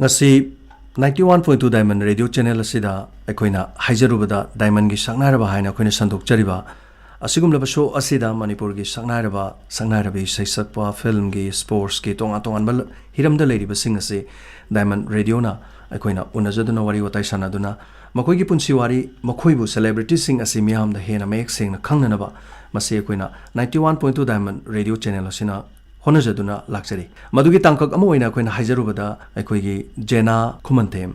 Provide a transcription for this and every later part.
ngasi 91.2 Diamond Radio Channel asida akoina haijarubada Diamond gi saknaraba haina akoina sandokjariba asigumlaba show asida Manipur gi saknarabi saisakpa film gi sports gi tonga bal hiramda leiriba sing ase Diamond Radio na akoina unajaduna wari watai sanaduna makoi gi punsi wari makoi bu celebrity sing ase miyam da hena mek sing na khangnanaba mase akoina 91.2 Diamond Radio Channel asina honajaduna lakjari madugi tangkak ama oina akoina haijarubada akoigi Jena khumanthem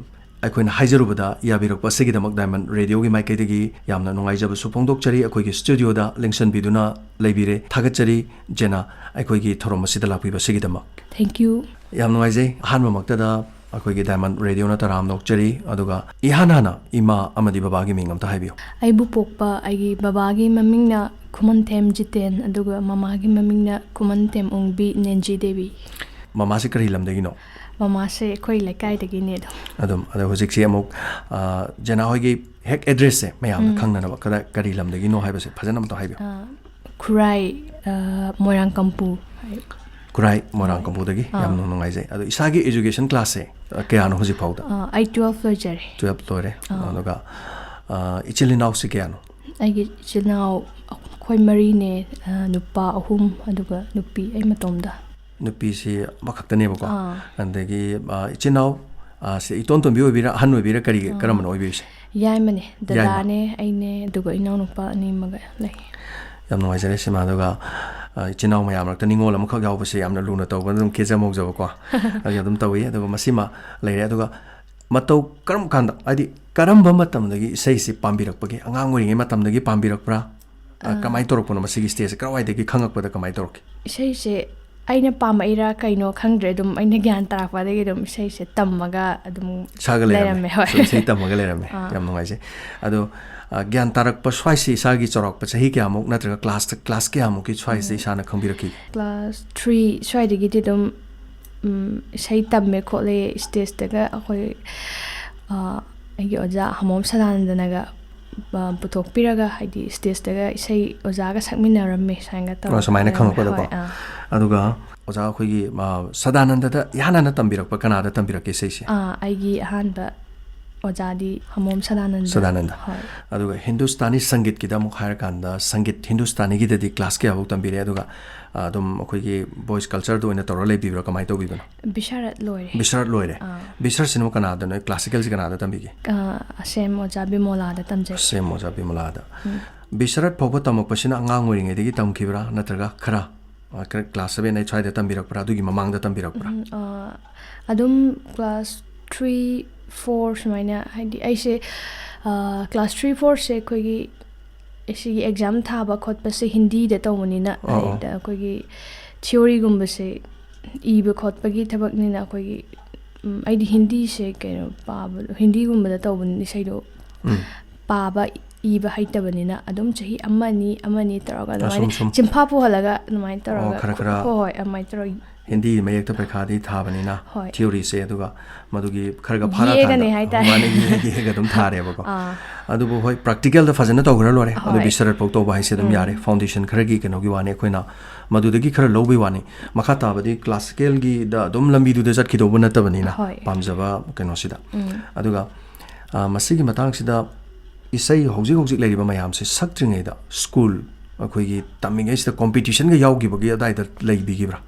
akoina haijarubada yabirokpa sigidamak Diamond Radio gi maikaidagi yamna nungaijaba supongdokjari akoigi studio da lengsan biduna leibire thagachari Jena akoigi thoromasida lapiba sigidamak thank you yam nungaijai hanma maktada akoigi Diamond Radio na taram nokjari aduga ihana ima amadi babagi mingam ta haibiyo aibu pokpa aigi babagi mamingna khumanthem jiten aduga mamagi mamingna khumanthem ongbi nenji devi mama se kari lamdagi no mama se khoi lekai dagi ne do ada hojik se amuk Jena hoigi hek address se mayam khangna na kada kari lamdagi no haiba se phajana ma to haibiyo kurai morang kampu kurai morang kampu dagi yam no ngai jai adu isagi education class se kaya no hojik phauda I 12 lojare 12 lore aduga ichilinaw se kaya no aigi chilinaw khoi mari ne nupa ahum aduga nupi ai matomda nupi se bakhaktane bako andagi ichinaw se iton ton biyo bira hanwe bira kari karamano oibi se yai mane dada ne aine aduga inaw nupa ani maga lai yam no ajare se maduga ichinaw mayam rakta ningol amkhak yaw base yamna luna taw bandum kejamok jabo ko agi adum tawi aduga masima leire aduga matau karam kanda adi karamba matamdagi sei se pambirakpagi angang oringe matamdagi pambirakpra kamai torokpono masigi stage krawai dagi khangakpada kamai torok sei se aina pamaira kaino khangdre dum aina gyan tarakpa dagi dum sei se tammaga adum sagaleramme sei tammaga lerame yam nungai se ado gyan tarakpa swaisi sagi chorokpa chahi kya amuk natraga class kya amuk ki swaisi sana khambiraki class 3 swai dagi dum sei tamme khole stage daga akoi aigi oja hamom sadanandanaga putok piraga haidi stage daga isai oja ga sakminaramme sanga taw samaina khangakpada ko aduga oja khoigi sadananda da yana tambirakpa kanada tambirake sei se aigi hanba ojadi hamom sadananda aduga Hindustani Sangit ki da muk hair kanda Sangit Hindustani gi de class ke abuk tambire aduga dum khoigi boys culture do ina torale bibra kamai to bibana bisharat loire bishar sinu kanada no classical ji kanada tambigi sem ojabi mola da tamje sem ojabi mola da bisharat phoba tamak pasina angang oringe degi tamkhibra natraga khara class 7 ai chai da tambirak pra dugi mamang da tambirak pra adum class 3 4 sumaina haidi aise class 3 4 se khoigi isi exam thaba khotpa se hindi da tawmani na da khoigi theory gumba se iba khotpa gi thabak ni na khoigi aidi hindi se keno paba hindi gumba da tawbani sai do paba iba haitabani na adum chahi amani taraga na chimpha pu halaga numai taraga hoi amai taraga hindi mayek ta pekhadi thabani na theory se aduga madugi kharga phara ta mane gi ga dum thare bako adubu hoi practical da fazana tawgra lore adu bisarat pok to ba se dum yare foundation kharagi keno gi wane koina madudagi khara lobi wani makha tabadi classical gi da dum lambi du da jat ki do buna tabani na pamjaba keno sida aduga masigi matang sida isai hojik leriba mayam se saktringai da school akhoi tamingai sida competition ga yawgi bagi adai da leibi gi bra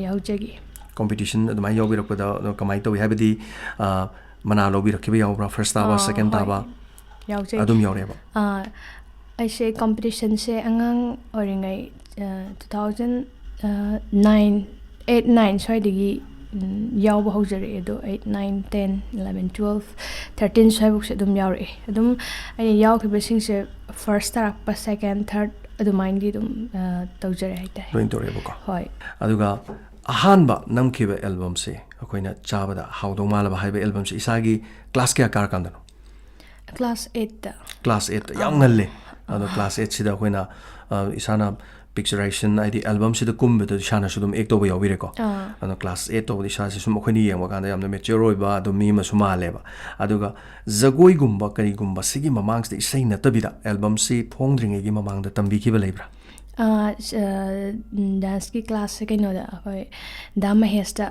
yaujagi competition adumai yawbi rakpada kamai to habidi mana lobi rakhiba yawbra first taba second taba yaujagi adum yawreba aise competition se angang oringai 2009 8 9 soidigi yawba hojare edo 8 9 10 11 12 13 soibuk se dum yawre adum ai yawkhiba singse first tarakpa second third adumaindi dum tawjare haita loin toreba ko hoi aduga ahanba namkhiba album se akoina chabada hawdo malaba haiba album se isagi class kya kar kandano class 8 class 8 yang ngalle ado class 8 sida akoina isana picturation id album sida kumbe to shana sudum ek to ba yawire ko ano class 8 to di sha sum akhoni yeng wakanda yamna mature oiba do mi ma suma leba aduga zagoi gumba kari gumba sigi mamang sta isai na tabida album si phongdringe gi mamang da tambi ki ba lebra dance ki class se kaino da hoi da mahesta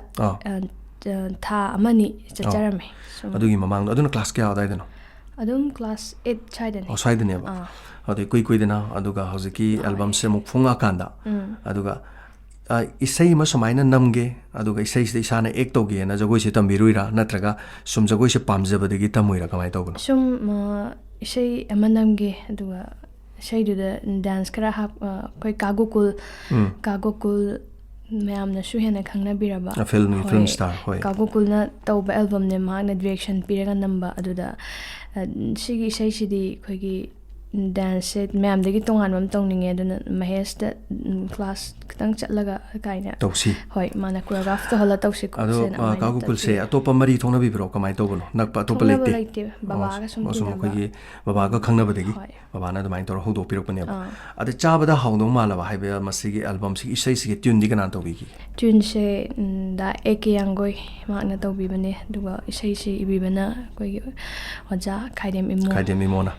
ꯊꯥ ꯑꯃꯅꯤ ꯆꯠꯆꯔꯝꯃꯦ ꯑꯗꯨꯒꯤ ꯃꯃꯥꯡꯗ ꯑꯗꯨꯅ class ꯀꯌꯥ ꯑꯗꯥꯏꯗꯅꯣ ꯑꯗꯨꯝ class 8 ꯁ꯭ꯋꯥꯏꯗꯅꯤ ꯁ꯭ꯋꯥꯏꯗꯅꯦꯕ ꯑꯗꯨ ꯏꯀꯨꯏ ꯀꯨꯏꯗꯅ ꯑꯗꯨꯒ ꯍꯧꯖꯤꯛꯀꯤ ꯑꯦꯜꯕꯝꯁꯦ ꯑꯃꯨꯛ ꯐꯣꯡꯉꯛꯑꯀꯥꯟꯗ ꯑꯗꯨꯒ ꯏꯁꯩ ꯑꯃ ꯁꯨꯃꯥꯏꯅ ꯅꯝꯒꯦ ꯑꯗꯨꯒ ꯏꯁꯩꯁꯤꯗ ꯏꯁꯥꯅ ꯑꯦꯛ ꯇꯧꯒꯦꯅ ꯖꯒꯣꯏꯁꯦ ꯇꯝꯕꯤꯔꯨꯏꯔꯥ ꯅꯠꯇ꯭ꯔꯒ ꯁꯨꯝ ꯖꯒꯣꯏꯁꯦ ꯄꯥꯝꯖꯕꯗꯒꯤ ꯇꯝꯃꯨꯏꯔꯥ ꯀꯃꯥꯏꯅ ꯇꯧꯕꯅꯣ ꯁꯨꯝ ꯏꯁꯩ ꯑꯃ ꯅꯝꯒꯦ ꯑꯗꯨꯒ ꯏꯁꯩꯗꯨꯗ ꯗꯥꯟꯁ ꯈꯔ ꯑꯩꯈꯣꯏ ꯀꯥꯒꯣꯀꯨꯜ ꯃꯌꯥꯝꯅꯁꯨ ꯍꯦꯟꯅ ꯈꯪꯅꯕꯤꯔꯕ ꯐꯤꯜꯝ ꯁ꯭ꯇꯥꯔ ꯍꯣꯏ ꯀꯥꯒꯣꯀꯨꯜꯅ ꯇꯧꯕ ꯑꯦꯜꯕꯝꯅꯦ ꯃꯍꯥꯛꯅ ꯗꯤꯔꯦꯛꯁꯟ ꯄꯤꯔꯒ ꯅꯝꯕ ꯑꯗꯨꯗ ꯁꯤꯒꯤ ꯏꯁꯩꯁꯤꯗꯤ ꯑꯩꯈꯣꯏꯒꯤ ꯗꯥꯟꯁꯁꯦ ꯃꯌꯥꯝꯗꯒꯤ ꯇꯣꯉꯥꯟꯕ ꯑꯃ ꯇꯧꯅꯤꯡꯉꯦ ꯑꯗꯨꯅ ꯃꯍꯦꯁꯇ ꯀ꯭ꯂꯥꯁ ꯈꯤꯇꯪ ꯆꯠꯂꯒ ꯀꯥꯏꯅ ꯇꯧꯁꯤ ꯍꯣꯏ ꯃꯥꯅ ꯀꯣꯔꯤꯌꯣꯒ꯭ꯔꯥꯐ ꯇꯧꯍꯜꯂ ꯇꯧꯁꯤ ꯑꯗꯣ ꯀꯥꯒꯣꯀꯨꯜꯁꯦ ꯑꯇꯣꯞꯄ ꯃꯔꯤ ꯊꯣꯛꯅꯕꯤꯕ꯭ꯔꯣ ꯀꯃꯥꯏꯅ ꯇꯧꯕꯅꯣ ꯅꯛꯄ ꯑꯇꯣꯞꯄ ꯂꯩꯇꯦ ꯕꯕꯥꯒ ꯁꯨꯝ ꯑꯩꯈꯣꯏꯒꯤ ꯕꯕꯥꯒ ꯈꯪꯅꯕꯗꯒꯤ ꯕꯕꯥꯅ ꯑꯗꯨꯃꯥꯏꯅ ꯇꯧꯔ ꯍꯧꯗꯣꯛꯄꯤꯔꯛꯄꯅꯦꯕ ꯑꯗ ꯆꯥꯕꯗ ꯍꯥꯎꯗꯧ ꯃꯥꯜꯂꯕ ꯍꯥꯏꯕ ꯃꯁꯤꯒꯤ ꯑꯦꯜꯕꯝꯁꯤꯒꯤ ꯏꯁꯩꯁꯤꯒꯤ ꯇ꯭ꯌꯨꯟꯗꯤ ꯀꯅꯥꯅ ꯇꯧꯕꯤꯈꯤ ꯇ꯭ꯌꯨꯟꯁꯦ ꯗ A.K. ꯌꯥꯡꯒꯣꯏ ꯃꯍꯥꯛꯅ ꯇꯧꯕꯤꯕꯅꯦ ꯑꯗꯨꯒ ꯏꯁꯩꯁꯤ ꯏꯕꯤꯕꯅ ꯑꯩꯈꯣꯏꯒꯤ ꯑꯣꯖꯥ ꯈꯥꯏꯗꯦꯝ ꯏꯃꯣꯅ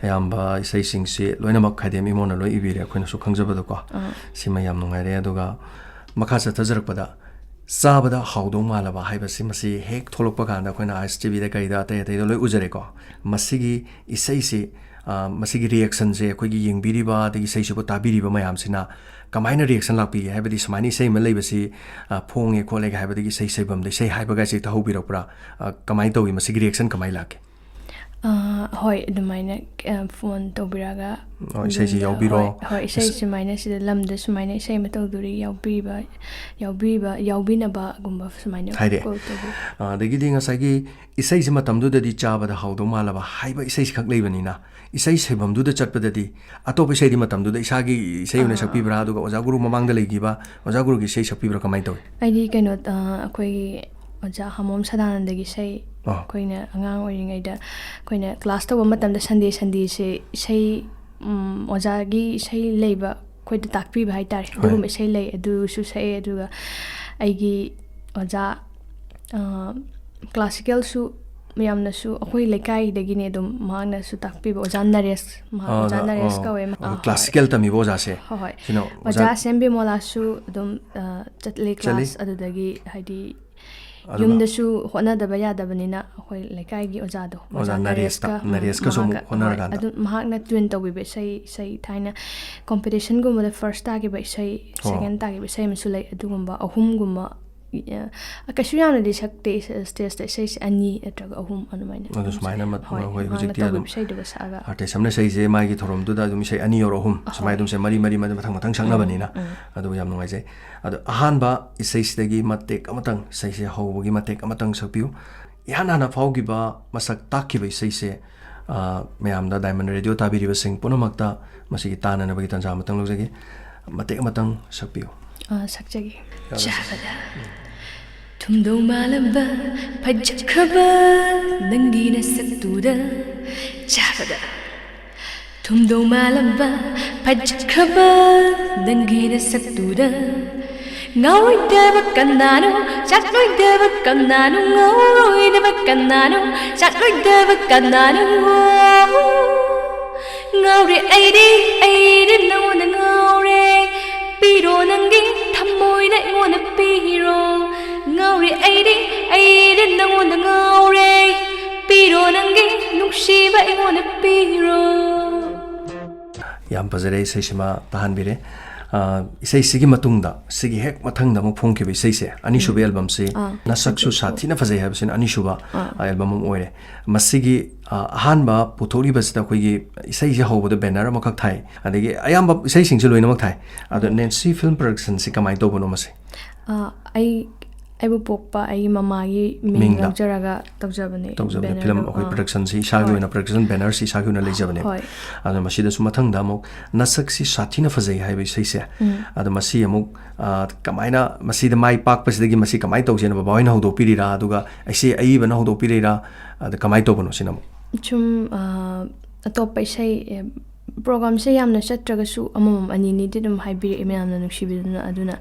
ꯑꯌꯥꯝꯕ ꯏꯁꯩꯁꯤꯡꯁꯤ ꯂꯣꯏꯅꯃꯛ ꯈꯥꯏꯗꯦꯝ ꯏꯃꯣꯅ ꯂꯣꯏ ꯏꯕꯤꯔꯦ ꯑꯩꯈꯣꯏꯅꯁꯨ ꯈꯪꯖꯕꯗꯀꯣ ꯁꯤꯃ ꯌꯥꯝ ꯅꯨꯡꯉꯥꯏꯔꯦ ꯑꯗꯨꯒ ꯃꯈꯥ ꯆꯠꯊꯖꯔꯛꯄꯗ ꯆꯥꯕꯗ ꯍꯥꯎꯗꯧ ꯃꯥꯜꯂꯕ ꯍꯥꯏꯕꯁꯤ ꯃꯁꯤ ꯍꯦꯛ ꯊꯣꯛꯂꯛꯄ ꯀꯥꯟꯗ ꯑꯩꯈꯣꯏꯅ ꯑꯥꯏꯁ ꯇꯤꯚꯤꯗ ꯀꯩꯗ ꯑꯇꯩꯗ ꯂꯣꯏ ꯎꯖꯔꯦꯀꯣ ꯃꯁꯤꯒꯤ ꯏꯁꯩꯁꯤ ꯃꯁꯤꯒꯤ ꯔꯤꯌꯦꯛꯁꯟꯁꯦ ꯑꯩꯈꯣꯏꯒꯤ ꯌꯦꯡꯕꯤꯔꯤꯕ ꯑꯗꯒꯤ ꯏꯁꯩꯁꯤꯕꯨ ꯇꯥꯕꯤꯔꯤꯕ ꯃꯌꯥꯝꯁꯤꯅ ꯀꯃꯥꯏꯅ ꯔꯤꯌꯦꯛꯁꯟ ꯂꯥꯛꯄꯤꯒꯦ ꯍꯥꯏꯕꯗꯤ ꯁꯨꯃꯥꯏꯅ ꯏꯁꯩ ꯑꯃ ꯂꯩꯕꯁꯤ ꯐꯣꯡꯉꯦ ꯈꯣꯠꯂꯦ ꯍꯥꯏꯕꯗꯒꯤ ꯏꯁꯩ ꯁꯩꯐꯝꯗ ꯏꯁꯩ ꯍꯥꯏꯕꯒꯥꯏꯁꯦ ꯇꯥꯍꯧꯕꯤꯔꯛꯄ꯭ꯔꯥ ꯀꯃꯥꯏꯅ ꯇꯧꯋꯤ ꯃꯁꯤꯒꯤ ꯔꯤꯌꯦꯛꯁꯟ ꯀꯃꯥꯏꯅ ꯂꯥꯛꯀꯦ ꯍꯣꯏ ꯑꯗꯨꯃꯥꯏꯅ ꯐꯣꯟ ꯇꯧꯕꯤꯔꯛꯑꯒ ꯏꯁꯩꯁꯤ ꯌꯥꯎꯕꯤꯔꯣ ꯍꯣꯏ ꯏꯁꯩ ꯁꯨꯃꯥꯏꯅ ꯁꯤꯗ ꯂꯝꯗ ꯁꯨꯃꯥꯏꯅ ꯏꯁꯩ ꯑꯃ ꯇꯧꯗꯣꯔꯤ ꯌꯥꯎꯕꯤꯅꯕꯒꯨꯝꯕ ꯁꯨꯃꯥꯏꯅ ꯀꯣꯜ ꯇꯧꯕꯤ ꯑꯗꯒꯤꯗꯤ ꯉꯁꯥꯏꯒꯤ ꯏꯁꯩꯁꯤ ꯃꯇꯝꯗꯨꯗꯗꯤ ꯆꯥꯕꯗ ꯍꯥꯎꯗꯧ ꯃꯥꯜꯂꯕ ꯍꯥꯏꯕ ꯏꯁꯩꯁꯤꯈꯛ ꯂꯩꯕꯅꯤꯅ ꯏꯁꯩ ꯁꯩꯐꯝꯗꯨꯗ ꯆꯠꯄꯗꯗꯤ ꯑꯇꯣꯞꯄ ꯏꯁꯩꯗꯤ ꯃꯇꯝꯗꯨꯗ ꯏꯁꯥꯒꯤ ꯏꯁꯩ ꯑꯣꯏꯅ ꯁꯛꯄꯤꯕ꯭ꯔꯥ ꯑꯗꯨꯒ ꯑꯣꯖꯥ ꯒꯨꯔꯨ ꯃꯃꯥꯡꯗ ꯂꯩꯈꯤꯕ ꯑꯣꯖꯥ ꯒꯨꯔꯨꯒꯤ ꯏꯁꯩ ꯁꯛꯄꯤꯕ꯭ꯔꯥ ꯀꯃꯥꯏꯅ ꯇꯧꯋꯤ ꯑꯩꯗꯤ ꯑꯩꯈꯣꯏꯒꯤ ꯑꯣꯖꯥ ꯍꯥꯃꯣꯝ ꯁꯗꯥꯅꯟꯗꯒꯤ ꯏꯁꯩ ꯑꯩꯈꯣꯏꯅ ꯑꯉꯥꯡ ꯑꯣꯏꯔꯤꯉꯩꯗ ꯑꯩꯈꯣꯏꯅ ꯀ꯭ꯂꯥꯁ ꯇꯧꯕ ꯃꯇꯝꯗ ꯁꯟꯗꯦꯁꯦ ꯏꯁꯩ ꯑꯣꯖꯥꯒꯤ ꯏꯁꯩ ꯂꯩꯕ ꯑꯩꯈꯣꯏꯗ ꯇꯥꯛꯄꯤꯕ ꯍꯥꯏꯇꯥꯔꯦ ꯑꯗꯨꯒꯨꯝꯕ ꯏꯁꯩ ꯂꯩ ꯑꯗꯨꯁꯨ ꯁꯛꯑꯦ ꯑꯗꯨꯒ ꯑꯩꯒꯤ ꯑꯣꯖꯥ ꯀ꯭ꯂꯥꯁꯤꯀꯦꯜꯁꯨ ꯌꯥꯝꯅꯁꯨ ꯑꯩꯈꯣꯏ ꯂꯩꯀꯥꯏꯗꯒꯤꯅꯦ ꯑꯗꯨꯝ ꯃꯍꯥꯛꯅꯁꯨ ꯇꯥꯛꯄꯤꯕ ꯑꯣꯖꯥ ꯅꯔꯦꯁ ꯑꯣꯖꯥ ꯅꯔꯦꯁ ꯀꯧꯋꯦ ꯀ꯭ꯂꯥꯁꯤꯀꯦꯜ ꯇꯝꯃꯤꯕ ꯑꯣꯖꯥꯁꯦ ꯍꯣꯏ ꯑꯣꯖꯥ ꯁꯦꯝꯕꯤꯃꯣꯂꯥꯁꯨ ꯑꯗꯨꯝ ꯆꯠꯂꯤ ꯀ꯭ꯂꯥꯁ ꯑꯗꯨꯗꯒꯤ ꯍꯥꯏꯗꯤ ꯌꯨꯝꯗꯁꯨ ꯍꯣꯠꯅꯗꯕ ꯌꯥꯗꯕꯅꯤꯅ ꯑꯩꯈꯣꯏ ꯂꯩꯀꯥꯏꯒꯤ ꯑꯣꯖꯥꯗꯣ ꯑꯣꯖꯥ ꯅꯔꯦꯁꯀꯁꯨ ꯑꯃꯨꯛ ꯍꯣꯠꯅꯔꯀꯥꯟꯗ ꯑꯗꯨ ꯃꯍꯥꯛꯅ ꯇ꯭ꯌꯨꯟ ꯇꯧꯕꯤꯕ ꯏꯁꯩ ꯊꯥꯏꯅ ꯀꯣꯝꯄꯤꯇꯤꯁꯟꯒꯨꯝꯕꯗ ꯐꯥꯔꯁ ꯇꯥꯈꯤꯕ ꯏꯁꯩ ꯁꯦꯀꯦꯟ ꯇꯥꯈꯤꯕ ꯏꯁꯩ ꯑꯃꯁꯨ ꯂꯩ ꯑꯗꯨꯒꯨꯝꯕ ꯑꯍꯨꯝꯒꯨꯝꯕ ꯀꯩꯁꯨ ꯌꯥꯝꯅꯗꯤ ꯁꯛꯇꯦ ꯁ꯭ꯇꯦꯖꯇ ꯏꯁꯩꯁꯦ 2 ꯅꯠꯇ꯭ꯔꯒ 3 ꯑꯗꯨꯃꯥꯏꯅ ꯑꯗꯨ ꯁꯨꯃꯥꯏꯅ ꯍꯣꯏ ꯍꯧꯖꯤꯛꯇꯤ ꯑꯗꯨꯝ ꯏꯁꯩꯗꯨꯒ ꯁꯛꯑꯒ ꯑꯥꯔꯇꯤꯁ ꯑꯃꯅ ꯏꯁꯩꯁꯦ ꯃꯥꯒꯤ ꯊꯧꯔꯝꯗꯨꯗ ꯑꯗꯨꯝ ꯏꯁꯩ 2 ꯑꯣꯔ 3 ꯁꯨꯃꯥꯏꯅ ꯑꯗꯨꯝ ꯃꯔꯤ ꯃꯊꯪ ꯁꯛꯅꯕꯅꯤ나 ꯑꯗꯨ ꯌꯥꯝ ꯅꯨꯡꯉꯥꯏꯖꯩ ꯑꯗꯣ ꯑꯍꯥꯟꯕ ꯏꯁꯩꯁꯤꯗꯒꯤ ꯃꯇꯦꯛ ꯑꯃꯇꯪ ꯏꯁꯩꯁꯦ ꯍꯧꯕꯒꯤ ꯃꯇꯦꯛ ꯑꯃꯇꯪ ꯁꯛꯄꯤꯌꯨ ꯏꯍꯥꯟ ꯍꯥꯟꯅ ꯐꯥꯎꯈꯤꯕ ꯃꯁꯛ ꯇꯥꯛꯈꯤꯕ ꯏꯁꯩꯁꯦ ꯃꯌꯥꯝꯗ ꯗꯥꯏꯃꯟ ꯔꯦꯗꯤꯑꯣ ꯇꯥꯕꯤꯔꯤꯕꯁꯤꯡ ꯄꯨꯝꯅꯃꯛꯇ ꯃꯁꯤꯒꯤ ꯇꯥꯅꯅꯕꯒꯤ ꯇꯥꯟꯖꯥ ꯑꯃꯇꯪ ꯂꯧꯖꯒꯦ ꯃꯇꯦꯛ ꯑꯃꯇꯪ ꯁꯛꯄꯤꯌꯨ ꯁꯛꯆꯒꯦ ꯆꯥꯕꯗ ꯊꯨꯝꯗꯧ ꯃꯥꯜꯂꯕ ꯐꯖꯈ꯭ꯔꯕ ꯅꯪꯒꯤ ꯅꯁꯛꯇꯨꯗ ꯆꯥꯕꯗ ꯊꯨꯝꯗꯧ ꯃꯥꯜꯂꯕ ꯐꯖꯈ꯭ꯔꯕ ꯅꯪꯒꯤ ꯅꯁꯛꯇꯨꯗ ꯉꯥꯎꯔꯣꯏꯗꯕ ꯀꯅꯥꯅꯣ ꯆꯠꯂꯣꯏꯗꯕ ꯀꯅꯥꯅꯣ ꯉꯥꯎꯔꯣꯏꯗꯕ ꯀꯅꯥꯅꯣ ꯆꯠꯂꯣꯏꯗꯕ kanaano ngaure aidi nangona ngaure piro nangi thamoina ingona piro ngaure aidi nangona ngaure piro nangi nungsiba ingona piro yam pazare isai sima tahanbire isai sigi matungda sigi hek mathangda mu phongkhibi isai se anishuba album se nasaksu sathina phajai habsin anishuba album oire masigi ahanba puthori basida khoigi isai je hawbada banner amakak thai adegi ayamba isai singse loina mak thai adu Nancy film production se kamai tobono mase aibu pokpa ai mamagi ming laujaraga tawjabane film akoi production si shagi oina production banner si shagi oina leijabane adu masida su mathangda amuk nasak si sathina phajai haibai sai se adu masi amuk kamaina masida mai pak pasidagi masi kamai tawjena baba oina hodo pirira aduga aise ai bana hodo pirira adu kamai tobono sinam chum atop sai program se yamna chatragasu amam ani ni dum haibiri emyamna nuksibiduna aduna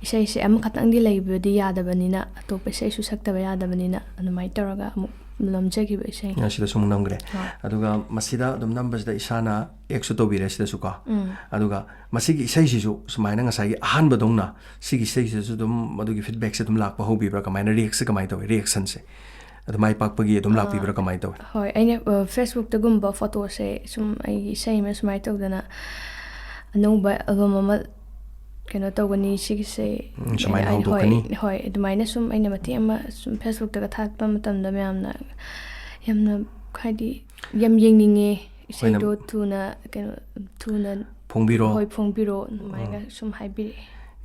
isai se am khatang di leibodi yadabanina atop isai su saktaba yadabanina anumai taraga lamjagib isai sida sum namgre aduga masida dum numbers da isana exo to bire sida suka aduga masigi isai sisu sumaina ngasai ahan badongna sigi isai sisu dum madugi feedback se dum lakpa hobi bra kamaina reaction se adu mai pakpagi dum lakpi bra kamai taw hoi aina Facebook ta gumba photo se sum ai isai me sumai tawdana anouba album ama keno tawgani sigi se sumai hawdokani hoi adumaina sum aina mati ama sum Facebook ta thakpa matamda yamna khadi yam yengninge isai do tuna keno tuna phongbiro hoi phongbiro maiga sum haibiri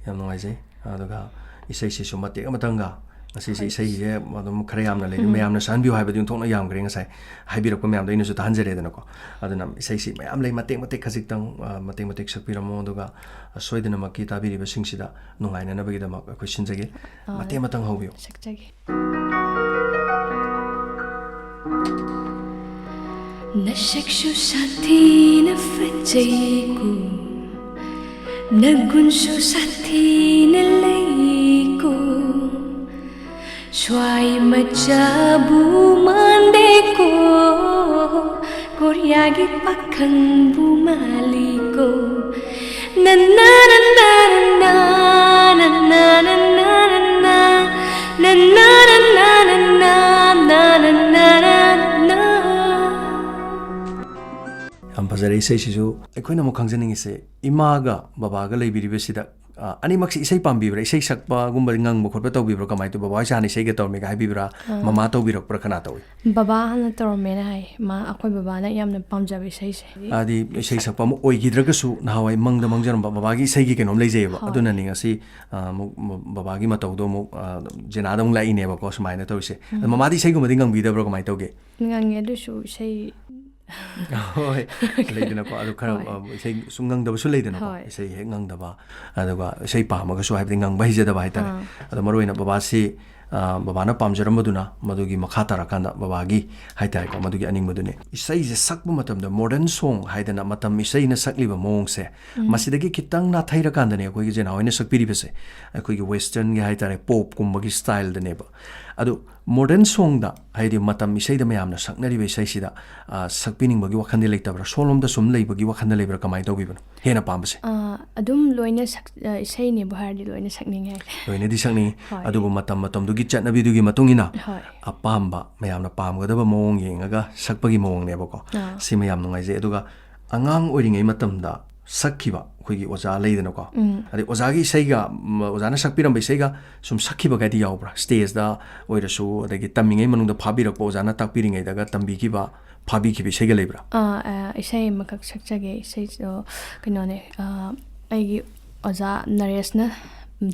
yam noi jai aduga isai si sum mate amatanga asi isai je madum khare yamna le mayamna sanbiu haibadi thokna yam gre ngasai haibirak pa mayam da inu su tanjere dana ko aduna isai si mayam le mate khajik tang mate sakpiramo aduga soidana makki tabiri ba singsida nungaina na bagi da mak question jage mate matang haubiu sakjage nashakshu sathi na fajaiku nagunshu sathi na leiku swai majabu mandeko koryagi pakhang bu maliko na na na na na na na na na na na na na na na na na am bazare isai sisu aikoina mo khangjaning ise imaga babaga leibiri besida ani maksi isai pambibra isai sakpa gumba ngangba khotba tawbibra kamai to baba jani isai ge tawme ga haibibra mama tawbirak pra khana tawi baba hana tawme na hai ma akoi baba na yamna pamjabi isai se adi isai sakpa mo oigidraga su nahawai mangda mangjaram baba gi isai gi kenom leijeba aduna ninga si baba gi matawdo mo jena dong lai ne ba ko smaina tawise mama di isai gumba ngang bidabra kamai tawge ngange du su isai hoi leidena ko adu khara isai sungang da su leidena ko isai he ngang da ba aduga isai pa ma ga su haibdi ngang bai jeda ba haita adu maroina baba si baba na pamjaram maduna madugi makha tara kanda baba gi haita ko madugi aning madune isai je sakbu matam da modern song haidana matam isai na sakliba mong se masidagi kitang na thaira kanda ne ko gi jena hoina sakpiri bese ko gi western gi haita re pop kum gi style da ne ba adu modern song da haidi matam isai da mayamna saknari be isai sida sakpining bagi wakhande leitabra solom da sum leibagi wakhande leibra kamai tawbibano hena pambase adum loina isai ne bahar di loina sakning hai loina di sakning adubu matam du gi chatnabi du gi matungina apamba mayamna pamgadaba mong yengaga sakpagi mong ne bako si mayam nungai je aduga angang oiringai matam da sakhiba khoi gi oja leidena ko adi oja gi saiga oja na sakpiram bai saiga sum sakhiba ga di yaubra stage da oirasu adagi tamingai manung da phabirak po oja na takpiringai daga tambi ki ba phabi ki bi saiga leibra isai makak sakjage isai kino ne aigi oja naresh na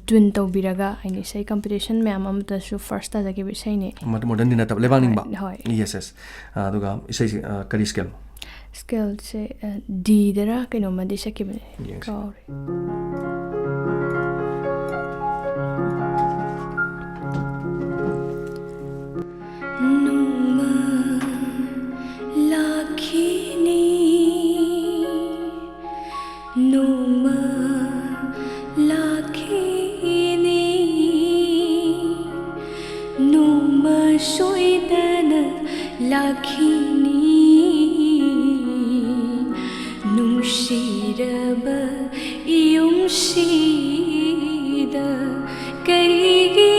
twin tawbiraga aini isai competition ma'am amta su first ta jage bi isai ne modern dina tab lewaning ba yes aduga isai kari scale se D dara kino ma di sakibne kauri numa lakhini numa lakhini numa soidana lakhini Nushiraba yumshida karigi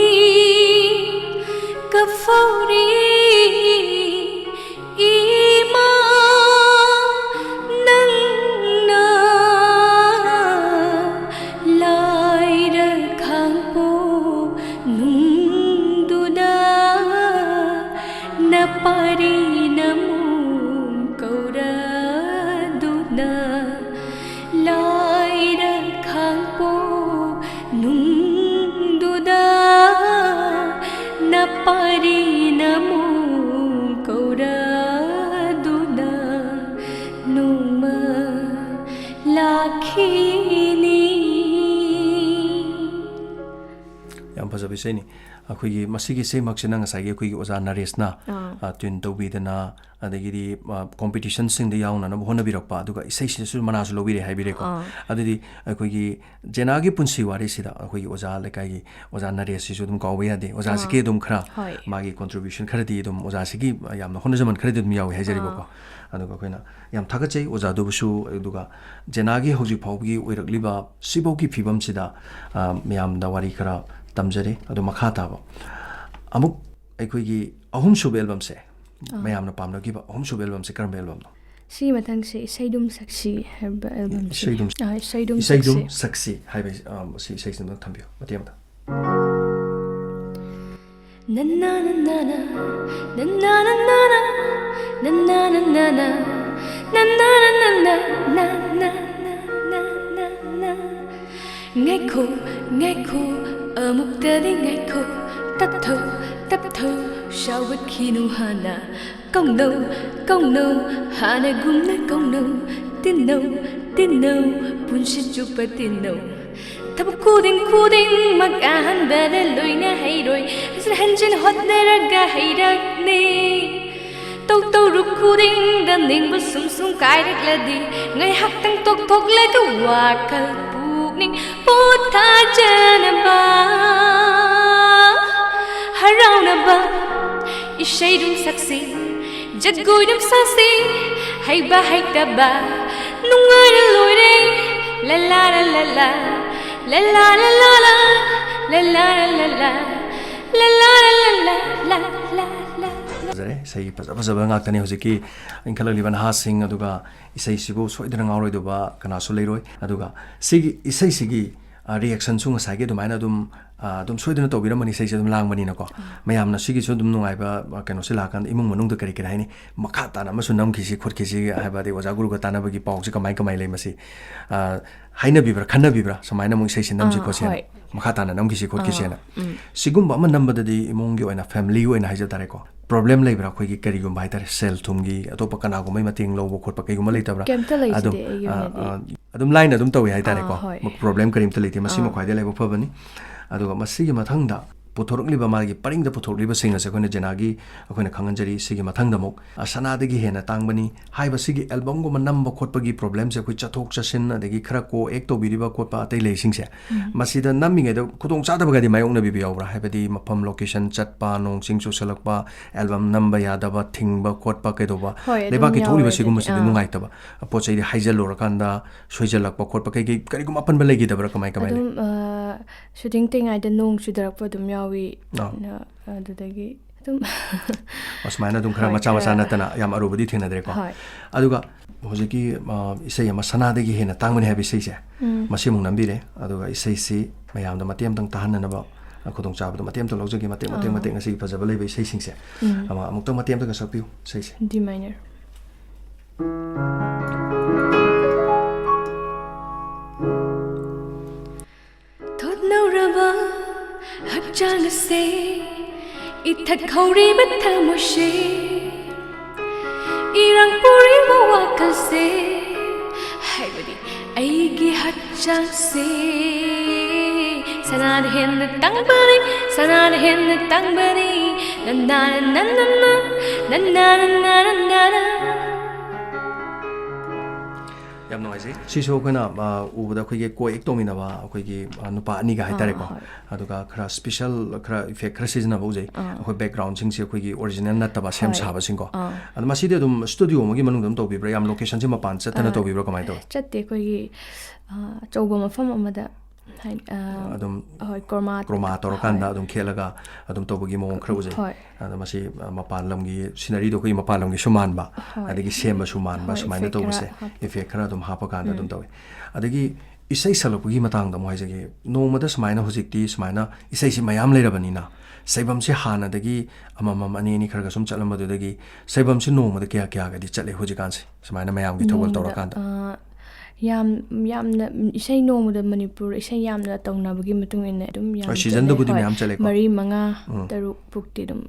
kafuri ima nangna laira khangpo nungduda napari namun kaura laira khangpo nungduda napari namu kaura duna numa lakhini yam pajabi sai ni ꯑꯩꯈꯣꯏꯒꯤ ꯃꯁꯤꯒꯤ ꯏꯁꯩꯃꯛꯁꯤꯅ ꯉꯁꯥꯏꯒꯤ ꯑꯩꯈꯣꯏꯒꯤ ꯑꯣꯖꯥ ꯅꯔꯦꯁꯅ tune ꯇꯧꯕꯤꯗꯅ ꯑꯗꯒꯤꯗꯤ ꯀꯣꯝꯄꯤꯇꯤꯁꯟꯁꯤꯡꯗ ꯌꯥꯎꯅꯅꯕ ꯍꯣꯠꯅꯕꯤꯔꯛꯄ ꯑꯗꯨꯒ ꯏꯁꯩꯁꯤꯗꯁꯨ ꯃꯅꯥꯁꯨ ꯂꯧꯕꯤꯔꯦ ꯍꯥꯏꯕꯤꯔꯦꯀꯣ ꯑꯗꯨꯗꯤ ꯑꯩꯈꯣꯏꯒꯤ ꯖꯦꯅꯥꯒꯤ ꯄꯨꯟꯁꯤ ꯋꯥꯔꯤꯁꯤꯗ ꯑꯩꯈꯣꯏꯒꯤ ꯑꯣꯖꯥ ꯂꯩꯀꯥꯏꯒꯤ ꯑꯣꯖꯥ ꯅꯔꯦꯁꯁꯤꯁꯨ ꯑꯗꯨꯝ ꯀꯥꯎꯕ ꯌꯥꯗꯦ ꯑꯣꯖꯥꯁꯤꯒꯤ ꯑꯗꯨꯝ ꯈꯔ ꯃꯥꯒꯤ ꯀꯣꯟꯇ꯭ꯔꯤꯕ꯭ꯌꯨꯁꯟ ꯈꯔꯗꯤ ꯑꯗꯨꯝ ꯑꯣꯖꯥꯁꯤꯒꯤ ꯌꯥꯝꯅ ꯍꯣꯠꯅꯖꯃꯟ ꯈꯔꯗꯤ ꯑꯗꯨꯝ ꯌꯥꯎꯋꯤ ꯍꯥꯏꯖꯔꯤꯕꯀꯣ ꯑꯗꯨꯒ ꯑꯩꯈꯣꯏꯅ ꯌꯥꯝ ꯊꯥꯒꯠꯆꯩ ꯑꯣꯖꯥꯗꯨꯕꯨꯁꯨ ꯑꯗꯨꯒ ꯖꯦꯅꯥꯒꯤ ꯍꯧꯖꯤꯛ ꯐꯥꯎꯕꯒꯤ ꯑꯣꯏꯔꯛꯂꯤꯕ ꯁꯤꯐꯥꯎꯒꯤ ꯐꯤꯕꯝꯁꯤꯗ ꯃꯌꯥꯝꯗ ꯋꯥꯔꯤ ꯈꯔ ꯇꯝꯖꯔꯦ ꯑꯗꯣ ꯃꯈꯥ ꯇꯥꯕ ꯑꯃꯨꯛ ꯑꯩꯈꯣꯏꯒꯤ ꯑꯍꯨꯝꯁꯨꯕ ꯑꯦꯜꯕꯝꯁꯦ ꯃꯌꯥꯝꯅ ꯄꯥꯝꯅꯈꯤꯕ ꯑꯍꯨꯝꯁꯨꯕ ꯑꯦꯜꯕꯝꯁꯦ ꯀꯔꯝꯕ ꯑꯦꯜꯕꯝꯅꯣ ꯁꯤ ꯃꯊꯪꯁꯦ ꯏꯁꯩꯗꯨꯝ ꯁꯛꯁꯤ ꯍꯥꯏꯕ ꯑꯦꯜꯕꯝꯁꯦ ꯏꯁꯩꯗꯨꯝ ꯁꯛꯁꯤ ꯍꯥꯏꯕ ꯁꯤ ꯏꯁꯩꯁꯤꯃ ꯊꯝꯕꯤꯌꯨ ꯃꯇꯦꯛ ꯑꯃꯇ Nanna nanna nanna nanna nanna nanna nanna nanna nanna nanna ngay khô amuk tadi ngay khô tap thâu shawat khinu hana kong no hana gumna kong no tin no punshi chupa tin no Thab kuding mag-ahan bala loy na hayroy Srahan dyan hot na raga hayrak ni Taw ruk kuding daning basum kay ragladi Ngay haktang tok laga wakal pugning Puta dyan na ba Haraw na ba Ishay dum saksi Jadgoy dum sasi Hay ba hay taba Nung ara loy ray La la la la la La la la la la La la la la La la la la la la la ꯐꯖꯔꯦ ꯏꯁꯩ ꯐꯖꯕ ꯉꯥꯛꯇꯅꯤ ꯍꯧꯖꯤꯛꯀꯤ ꯏꯟꯈꯠꯂꯛꯂꯤꯕ ꯅꯍꯥꯁꯤꯡ ꯑꯗꯨꯒ ꯏꯁꯩꯁꯤꯕꯨ ꯁꯣꯏꯗꯅ ꯉꯥꯎꯔꯣꯏꯗꯕ ꯀꯅꯥꯁꯨ ꯂꯩꯔꯣꯏ ꯑꯗꯨꯒ ꯁꯤꯒꯤ ꯏꯁꯩꯁꯤꯒꯤ ꯔꯤꯑꯦꯛꯁꯟꯁꯨ ꯉꯁꯥꯏꯒꯤ ꯑꯗꯨꯃꯥꯏꯅ ꯑꯗꯨꯝ ꯁꯣꯏꯗꯅ ꯇꯧꯕꯤꯔꯝꯃꯅꯤ ꯏꯁꯩꯁꯦ ꯑꯗꯨꯝ ꯂꯥꯡꯕꯅꯤꯅꯀꯣ ꯃꯌꯥꯝꯅ ꯁꯤꯒꯤꯁꯨ ꯑꯗꯨꯝ ꯅꯨꯡꯉꯥꯏꯕ ꯀꯩꯅꯣꯁꯤ ꯂꯥꯛꯀꯥꯟꯗ ꯏꯃꯨꯡ ꯃꯅꯨꯡꯗ ꯀꯔꯤ ꯍꯥꯏꯅꯤ ꯃꯈꯥ ꯇꯥꯅ ꯑꯃꯁꯨ ꯅꯝꯈꯤꯁꯤ ꯈꯣꯠꯈꯤꯁꯤ ꯍꯥꯏꯕ ꯑꯗꯩ ꯑꯣꯖꯥ ꯒꯨꯔꯨꯒ ꯇꯥꯟꯅꯕꯒꯤ ꯄꯥꯎꯁꯤ ꯀꯃꯥꯏ ꯂꯩ ꯃꯁꯤ ꯍꯥꯏꯅꯕꯤꯕ꯭ꯔꯥ ꯈꯟꯅꯕꯤꯕ꯭ꯔꯥ ꯁꯨꯃꯥꯏꯅ ꯑꯃꯨꯛ ꯏꯁꯩꯁꯤ ꯅꯝꯁꯤ ꯈꯣꯠꯁꯤꯅ ꯃꯈꯥ ꯇꯥꯅ ꯅꯝꯈꯤꯁꯤ ꯈꯣꯠꯈꯤꯁꯤꯅ ꯁꯤꯒꯨꯝꯕ ꯑꯃ ꯅꯝꯕꯗꯗꯤ ꯏꯃꯨꯡꯒꯤ ꯑꯣꯏꯅ ꯐꯦꯃꯤꯂꯤꯒꯤ ꯑꯣꯏꯅ ꯍꯥꯏꯖ ꯇꯥꯔꯦꯀꯣ ꯄ꯭ꯔꯣꯕ꯭ꯂꯦꯝ ꯂꯩꯕ꯭ꯔꯥ ꯑꯩꯈꯣꯏꯒꯤ ꯀꯔꯤꯒꯨꯝꯕ ꯍꯥꯏꯇꯥꯔꯦ ꯁꯦꯜ ꯊꯨꯝꯒꯤ ꯑꯇꯣꯞꯄ ꯀꯅꯥꯒꯨꯝꯕꯒꯤ ꯃꯇꯦꯡ ꯂꯧꯕ ꯈꯣꯠꯄ ꯀꯩꯒꯨꯝꯕ ꯂꯩꯇꯕ꯭ꯔꯥ ꯀꯩꯝꯇ ꯂꯩꯇꯦ ꯑꯩꯒꯤ ꯑꯣꯏꯅꯗꯤ ꯑꯗꯨꯝ ꯂꯥꯏꯅ ꯑꯗꯨꯝ ꯇꯧꯋꯤ ꯍꯥꯏꯇꯥꯔꯦꯀꯣ ꯄ꯭ꯔꯣꯕ꯭ꯂꯦꯝ ꯀꯔꯤꯝꯇ ꯂꯩꯇꯦ ꯃꯁꯤꯃ ꯈ꯭ꯋꯥꯏꯗꯒꯤ ꯂꯥꯏꯕꯛ ꯐꯕꯅꯤ ꯑꯗꯨꯒ ꯃꯁꯤꯒꯤ ꯃꯊꯪꯗ ꯄꯨꯊꯣꯔꯛꯂꯤꯕ ꯃꯥꯒꯤ ꯄꯔꯤꯡꯗ ꯄꯨꯊꯣꯔꯛꯂꯤꯕꯁꯤꯡ ꯑꯁꯦ ꯑꯩꯈꯣꯏꯅ ꯖꯦꯅꯥꯒꯤ ꯑꯩꯈꯣꯏꯅ ꯈꯪꯍꯟꯖꯔꯤ ꯁꯤꯒꯤ ꯃꯊꯪꯗ ꯑꯃꯨꯛ ꯁꯅꯥꯗꯒꯤ ꯍꯦꯟꯅ ꯇꯥꯡꯕꯅꯤ ꯍꯥꯏꯕ ꯁꯤꯒꯤ ꯑꯦꯜꯕꯝꯒꯨꯝꯕ ꯅꯝꯕ ꯈꯣꯠꯄꯒꯤ ꯄ꯭ꯔꯣꯕ꯭ꯂꯦꯝꯁꯦ ꯑꯩꯈꯣꯏ ꯆꯠꯊꯣꯛ ꯆꯠꯁꯤꯟ ꯑꯗꯒꯤ ꯈꯔ ꯀꯣꯑꯦꯛ ꯇꯧꯕꯤꯔꯤꯕ ꯈꯣꯠꯄ ꯑꯇꯩ ꯂꯩꯁꯤꯡꯁꯦ ꯃꯁꯤꯗ ꯅꯝꯃꯤꯉꯩꯗ ꯈꯨꯗꯣꯡꯆꯥꯗꯕꯒꯗꯤ ꯃꯥꯌꯣꯛꯅꯕꯤꯕ ꯌꯥꯎꯕ꯭ꯔꯥ ꯍꯥꯏꯕꯗꯤ ꯃꯐꯝ ꯂꯣꯀꯦꯁꯟ ꯆꯠꯄ ꯅꯣꯡ ꯆꯤꯡ ꯆꯨꯁꯜꯂꯛꯄ ꯑꯦꯜꯕꯝ ꯅꯝꯕ ꯌꯥꯗꯕ ꯊꯤꯡꯕ ꯈꯣꯠꯄ ꯀꯩꯗꯧꯕ ꯂꯩꯕꯥꯛꯀꯤ ꯊꯣꯛꯂꯤꯕ ꯁꯤꯒꯨꯝꯕꯁꯤꯗꯤ ꯅꯨꯡꯉꯥꯏꯇꯕ ꯄꯣꯠ ꯆꯩꯗꯤ ꯍꯩꯖꯜꯂꯨꯔꯀꯥꯟꯗ ꯁꯣꯏꯖꯜꯂꯛꯄ ꯈꯣꯠꯄ ꯀꯔꯤꯒꯨꯝꯕ ꯑꯄꯟꯕ ꯂꯩꯈꯤꯗꯕ꯭ꯔꯥ ꯀꯃꯥꯏ ꯂꯩ ꯁꯨꯇꯤꯡ ꯇꯧꯔꯤꯉꯩꯗ ꯅꯣꯡ ꯆꯨꯗꯔꯛꯄ ꯑꯗꯨꯝ ꯌꯥꯎꯏ ꯑꯗꯨꯗꯒꯤ ꯑꯗꯨꯝ ꯑꯁꯨꯃꯥꯏꯅ ꯑꯗꯨꯝ ꯈꯔ ꯃꯆꯥ ꯅꯠꯇꯅ ꯌꯥꯝ ꯑꯔꯨꯕꯗꯤ ꯊꯦꯡꯅꯗ꯭ꯔꯦꯀꯣ ꯑꯗꯨꯒ ꯍꯧꯖꯤꯛꯀꯤ ꯏꯁꯩ ꯑꯃ ꯁꯅꯥꯗꯒꯤ ꯍꯦꯟꯅ ꯇꯥꯡꯕꯅꯤ ꯍꯥꯏꯕ ꯏꯁꯩꯁꯦ ꯃꯁꯤꯃꯨꯛ ꯅꯝꯕꯤꯔꯦ ꯑꯗꯨꯒ ꯏꯁꯩꯁꯤ ꯃꯌꯥꯝꯗ ꯃꯇꯦꯛ ꯑꯃꯇꯪ ꯇꯥꯍꯟꯅꯅꯕ ꯈꯨꯗꯣꯡꯆꯥꯕꯗꯣ ꯃꯇꯦꯛ ꯑꯃꯇꯪ ꯂꯧꯖꯒꯦ ꯃꯇꯦꯛ ꯉꯁꯤꯒꯤ ꯐꯖꯕ ꯂꯩꯕ ꯏꯁꯩꯁꯤꯡꯁꯦ ꯑꯃꯨꯛꯇꯪ ꯃꯇꯦꯛ ꯑꯃꯇꯪꯒ ꯁꯛꯄꯤꯌꯨ ꯏꯁꯩꯁꯦ ꯗꯤ ꯃꯥꯏꯅꯔ ꯊꯣꯠꯅꯧꯔꯕ ꯍꯛꯆꯥꯡ ꯑꯁꯦ ꯏꯊꯛ ꯍꯧꯔꯤꯕ ꯊꯃꯣꯏꯁꯦ ꯏꯔꯥꯡ ꯄꯨꯔꯤꯕ ꯋꯥꯈꯜꯁꯦ ꯍꯥꯏꯕꯗꯤ ꯑꯩꯒꯤ ꯍꯛꯆꯥꯡꯁꯦ ꯁꯅꯥꯗ ꯍꯦꯟꯅ ꯇꯥꯡꯕꯅꯤ ꯁꯅꯥꯗ ꯍꯦꯟꯅ ꯇꯥꯡꯕꯅꯤ ꯅꯟꯅ ꯅꯟꯅ ꯅꯟꯅ ꯅꯟꯅ ꯌꯥꯝ ꯅꯨꯡꯉꯥꯏꯖꯩ ꯁꯤꯁꯨ ꯑꯩꯈꯣꯏꯅ ꯎꯕꯗ ꯑꯩꯈꯣꯏꯒꯤ ꯀꯣꯑꯦꯛ ꯇꯧꯃꯤꯟꯅꯕ ꯑꯩꯈꯣꯏꯒꯤ ꯅꯨꯄꯥ ꯑꯅꯤꯒ ꯍꯥꯏꯇꯥꯔꯦꯀꯣ ꯑꯗꯨꯒ ꯈꯔ ꯁ꯭ꯄꯦꯁꯤꯌꯦꯜ ꯈꯔ ꯏꯐꯦꯛ ꯈꯔ ꯁꯤꯖꯤꯟꯅꯕ ꯎꯖꯩ ꯑꯩꯈꯣꯏ ꯕꯦꯛꯒ꯭ꯔꯥꯎꯟꯁꯤꯡꯁꯦ ꯑꯩꯈꯣꯏꯒꯤ ꯑꯣꯔꯤꯖꯤꯅꯦꯜ ꯅꯠꯇꯕ ꯁꯦꯝ ꯁꯥꯕꯁꯤꯡꯀꯣ ꯑꯗꯣ ꯃꯁꯤꯗꯤ ꯑꯗꯨꯝ ꯁ꯭ꯇꯨꯗꯤꯑꯣ ꯑꯃꯒꯤ ꯃꯅꯨꯡꯗ ꯑꯗꯨꯝ ꯇꯧꯕꯤꯕ꯭ꯔꯥ ꯌꯥꯝ ꯂꯣꯀꯦꯁꯟꯁꯦ ꯃꯄꯥꯟ ꯆꯠꯇꯅ ꯇꯧꯕꯤꯕ꯭ꯔꯥ ꯀꯃꯥꯏꯅ ꯇꯧꯋꯤ ꯆꯠꯇꯦ ꯑꯩꯈꯣꯏꯒꯤ ꯑꯆꯧꯕ ꯃꯐꯝ ꯑꯃꯗ ꯑꯗꯨꯝ ꯍꯣꯏ ꯀ꯭ꯔꯣꯃꯥ ꯇꯧꯔꯀꯥꯟꯗ ꯑꯗꯨꯝ ꯈꯦꯠꯂꯒ ꯑꯗꯨꯝ ꯇꯧꯕꯒꯤ ꯃꯑꯣꯡ ꯈꯔ ꯎꯖꯩ ꯑꯗꯣ ꯃꯁꯤ ꯃꯄꯥꯟ ꯂꯝꯒꯤ ꯁꯤꯅꯔꯤꯗꯣ ꯑꯩꯈꯣꯏꯒꯤ ꯃꯄꯥꯟ ꯂꯝꯒꯤꯁꯨ ꯃꯥꯟꯕ ꯑꯗꯒꯤ ꯁꯦꯝꯕꯁꯨ ꯃꯥꯟꯕ ꯁꯨꯃꯥꯏꯅ ꯇꯧꯕꯁꯦ ꯏꯐꯦꯛ ꯈꯔ ꯑꯗꯨꯝ ꯍꯥꯞꯄꯀꯥꯟꯗ ꯑꯗꯨꯝ ꯇꯧꯋꯤ ꯑꯗꯒꯤ ꯏꯁꯩ ꯁꯛꯂꯛꯄꯒꯤ ꯃꯇꯥꯡꯗ ꯑꯃꯨꯛ ꯍꯥꯏꯖꯒꯦ ꯅꯣꯡꯃꯗ ꯁꯨꯃꯥꯏꯅ ꯍꯧꯖꯤꯛꯇꯤ ꯁꯨꯃꯥꯏꯅ ꯏꯁꯩꯁꯤ ꯃꯌꯥꯝ ꯂꯩꯔꯕꯅꯤ나 ꯁꯩꯕꯝꯁꯦ ꯍꯥꯟꯅꯗꯒꯤ ꯑꯃꯃꯝ ꯑꯅꯤ ꯈꯔꯒ ꯁꯨꯝ ꯆꯠꯂꯝꯕꯗꯨꯗꯒꯤ ꯁꯩꯕꯝꯁꯤ ꯅꯣꯡꯃꯗ ꯀꯌꯥꯒꯗꯤ ꯆꯠꯂꯦ ꯍꯧꯖꯤꯛꯀꯥꯟꯁꯦ ꯁꯨꯃꯥꯏꯅ ꯃꯌꯥꯝꯒꯤ ꯊꯧꯒꯜ ꯇꯧꯔꯀꯥꯟꯗ ꯌꯥꯝꯅ ꯏꯁꯩ ꯅꯣꯡꯃꯗ ꯃꯅꯤꯄꯨꯔ ꯏꯁꯩ ꯌꯥꯝꯅ ꯇꯧꯅꯕꯒꯤ ꯃꯇꯨꯡ ꯏꯟꯅ ꯑꯗꯨꯝ ꯌꯥꯝ ꯁꯤꯖꯟꯗꯕꯨꯗꯤ ꯃꯌꯥꯝ ꯆꯠꯂꯦꯀꯣ 3-5-6 ꯐꯨꯛꯇꯤ ꯑꯗꯨꯝ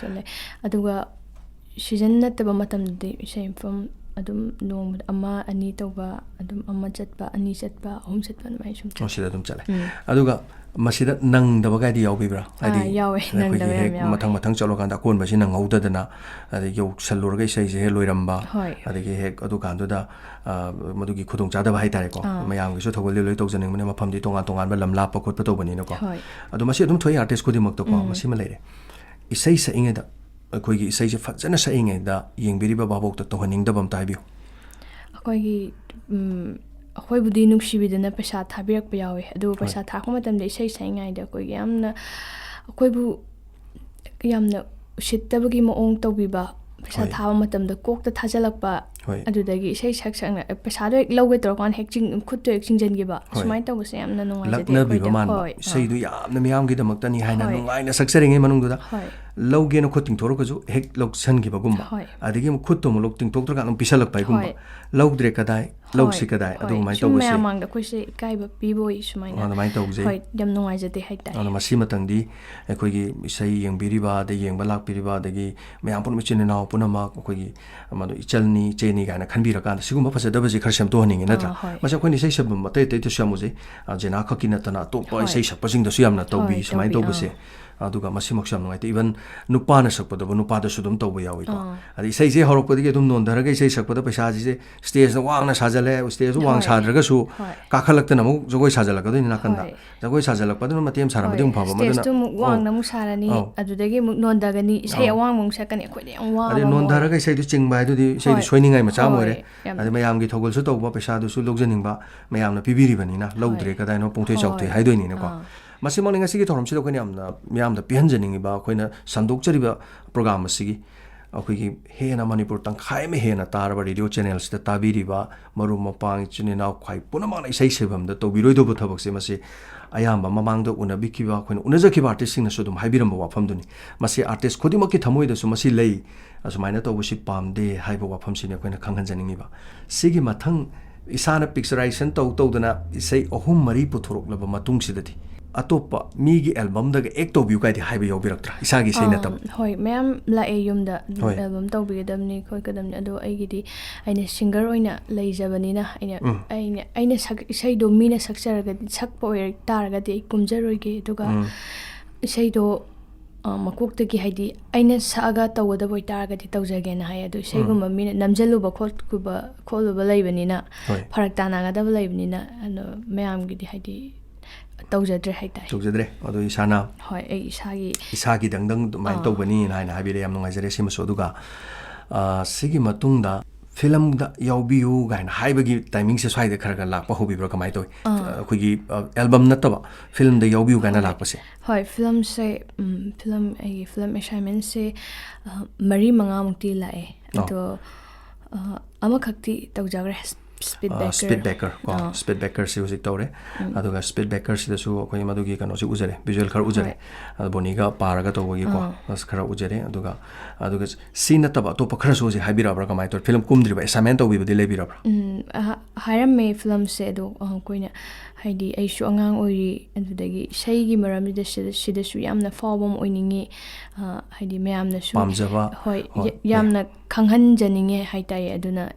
ꯆꯠꯂꯦ ꯑꯗꯨꯒ ꯁꯤꯖꯟ ꯅꯠꯇꯕ ꯃꯇꯝꯗꯗꯤ ꯏꯁꯩ ꯃꯐꯝ ꯑꯗꯨꯝ ꯅꯣꯡꯃꯗ 1-2 ꯇꯧꯕ ꯑꯗꯨꯝ 1 ꯆꯠꯄ 2 ꯆꯠꯄ 3 ꯆꯠꯄ ꯑꯗꯨꯃꯥꯏꯅ ꯁꯨꯝ ꯁꯤꯗ ꯑꯗꯨꯝ ꯆꯠꯂꯦ ꯑꯗꯨꯒ masida nang daba gai di yaubibra adi yawe nang daba hek mathang chalo kanda kon basi nang ngauda adi yo sallur gai sei je loiramba adi hek adu kandu da madu gi khudong chada hai tare ko mayam gi so thogol loi tog janing mane mafam di tongan ba lam lap khot pa to bani na ko adu masi adum thoi artist khudi mak to ko masi ma leire isai sa inge da koi gi isai je fajana sa inge da yengbiri ba babok to haning da bam tai biu koi gi khoi budi nuksibidana paisa thabirak pa yawe adu paisa thakma matam de isai sai ngai da koi yamna khoi bu yamna usitabagi maong tawbiba paisa thaba matam da kok ta thajalak pa adu dagi isai sak sakna paisa do lawge tor kan hekching khut to hekching jan gi ba sumai taw se yamna nungai jade lakna bi man isai du yamna miyam gi damaktani haina nungai na saksering manung du da lawge no khoting thoro ko ju hek lok san gi ba gumba adigi mu khut to mu lok ting tok tor kan pisalak pai gumba lawdre kadai lawsi kadai adu mai taw se miyam da koi se kai ba pi boy sumai na mai taw je hoi dam nungai jade hai tai anu masi matang di koi gi isai yengbiri ba de yengba lak piri ba dagi miyam pun michin na punama koi gi amadu ichalni cheni ga na khanbi ra kan sigum ba phasa da ba ji khar sam to haning na ta masa koi ni sai sab matai tai to samu je jena khakina tana to pa sai sap pasing da su yamna taw bi sumai taw bse aduga masi maksam ngai te even nupa na sakpa da nupa da su dum taw ba yawi ko adi sai je horok ko dige dum non dara ga sai sakpa da paisa ji je stage na wang na sajale stage wang sadra ga su ka khalak ta na mu jogoi sajala ga dini na kan da jogoi sajala pa da matem sara mading phaba madana stage tu wang na mu sarani adu dagi mu non da ga ni sai wang mu sakani khoi de wang adi non dara ga sai du chingba du di sai du soining ai ma cha moire adi mayam gi thogol su taw ba paisa du su logjaning ba mayam na pibiri bani na lawdre ka dai no pongthoi chawthoi hai doi ni na ko masi morning asigi thorom si ko ni amna miyam da pihan janing ba koina sandok chari ba program asigi akoi gi hena manipur tang khai me hena tar ba radio channels da tabiri ba maru mapang chini na khai punama na isai sebam da to biroi do thabak se masi ayam ba mamang da una biki ba koina una jaki ba artist sing na sudum haibiram ba wafam duni masi artist khodi makki thamoi da su masi lei asmaina to busi pam de hai ba wafam sine koina khanghan janing ba sigi mathang isana picturization to dana isai ohum mari puthorok laba matung sidati atopa migi album daga ek to view kai di haiba yobiraktra isagi sei natam hoi ma'am la e yum da album to bi gadamni khoi kadamni ado aigidi aina singer oina leijabani na aina sei do mina saksaraga sakpa oir taraga di kumjaroi ge duga sei do makok ta gi haidi aina saga tawada boy taraga di tawjage na hai ado sei gumba mina namjalu ba kholuba leibani na farak tana ga da leibani na ano ma'am gi di haidi tawjadre hai tai tawjadre ado isana hoi ai isagi dangdang mai tawbani na na habire yam nungai jare sima so duga sigi matung da film da yaubiu gain haibagi timing se swai de khara lakpa hobi bro kamai toy khoi album na taba film da yaubiu gain lakpa se hoi film se film assignment se mari manga mukti lae to ama khakti tawjagre speedbacker se usi tore aduga speedbacker se su koi madugi kano se ujare visual khar ujare boniga paraga to gi ko as khara ujare aduga scene taba to pakhara so je habira bra kamai tor film kumdri ba assignment to bi bodi lebira bra hiram me film se do koina haidi ai su angang oiri adudagi sei gi maram de sida su yamna fawbam oiningi haidi mayamna su pamjaba hoi yamna khanghan janinge haitai aduna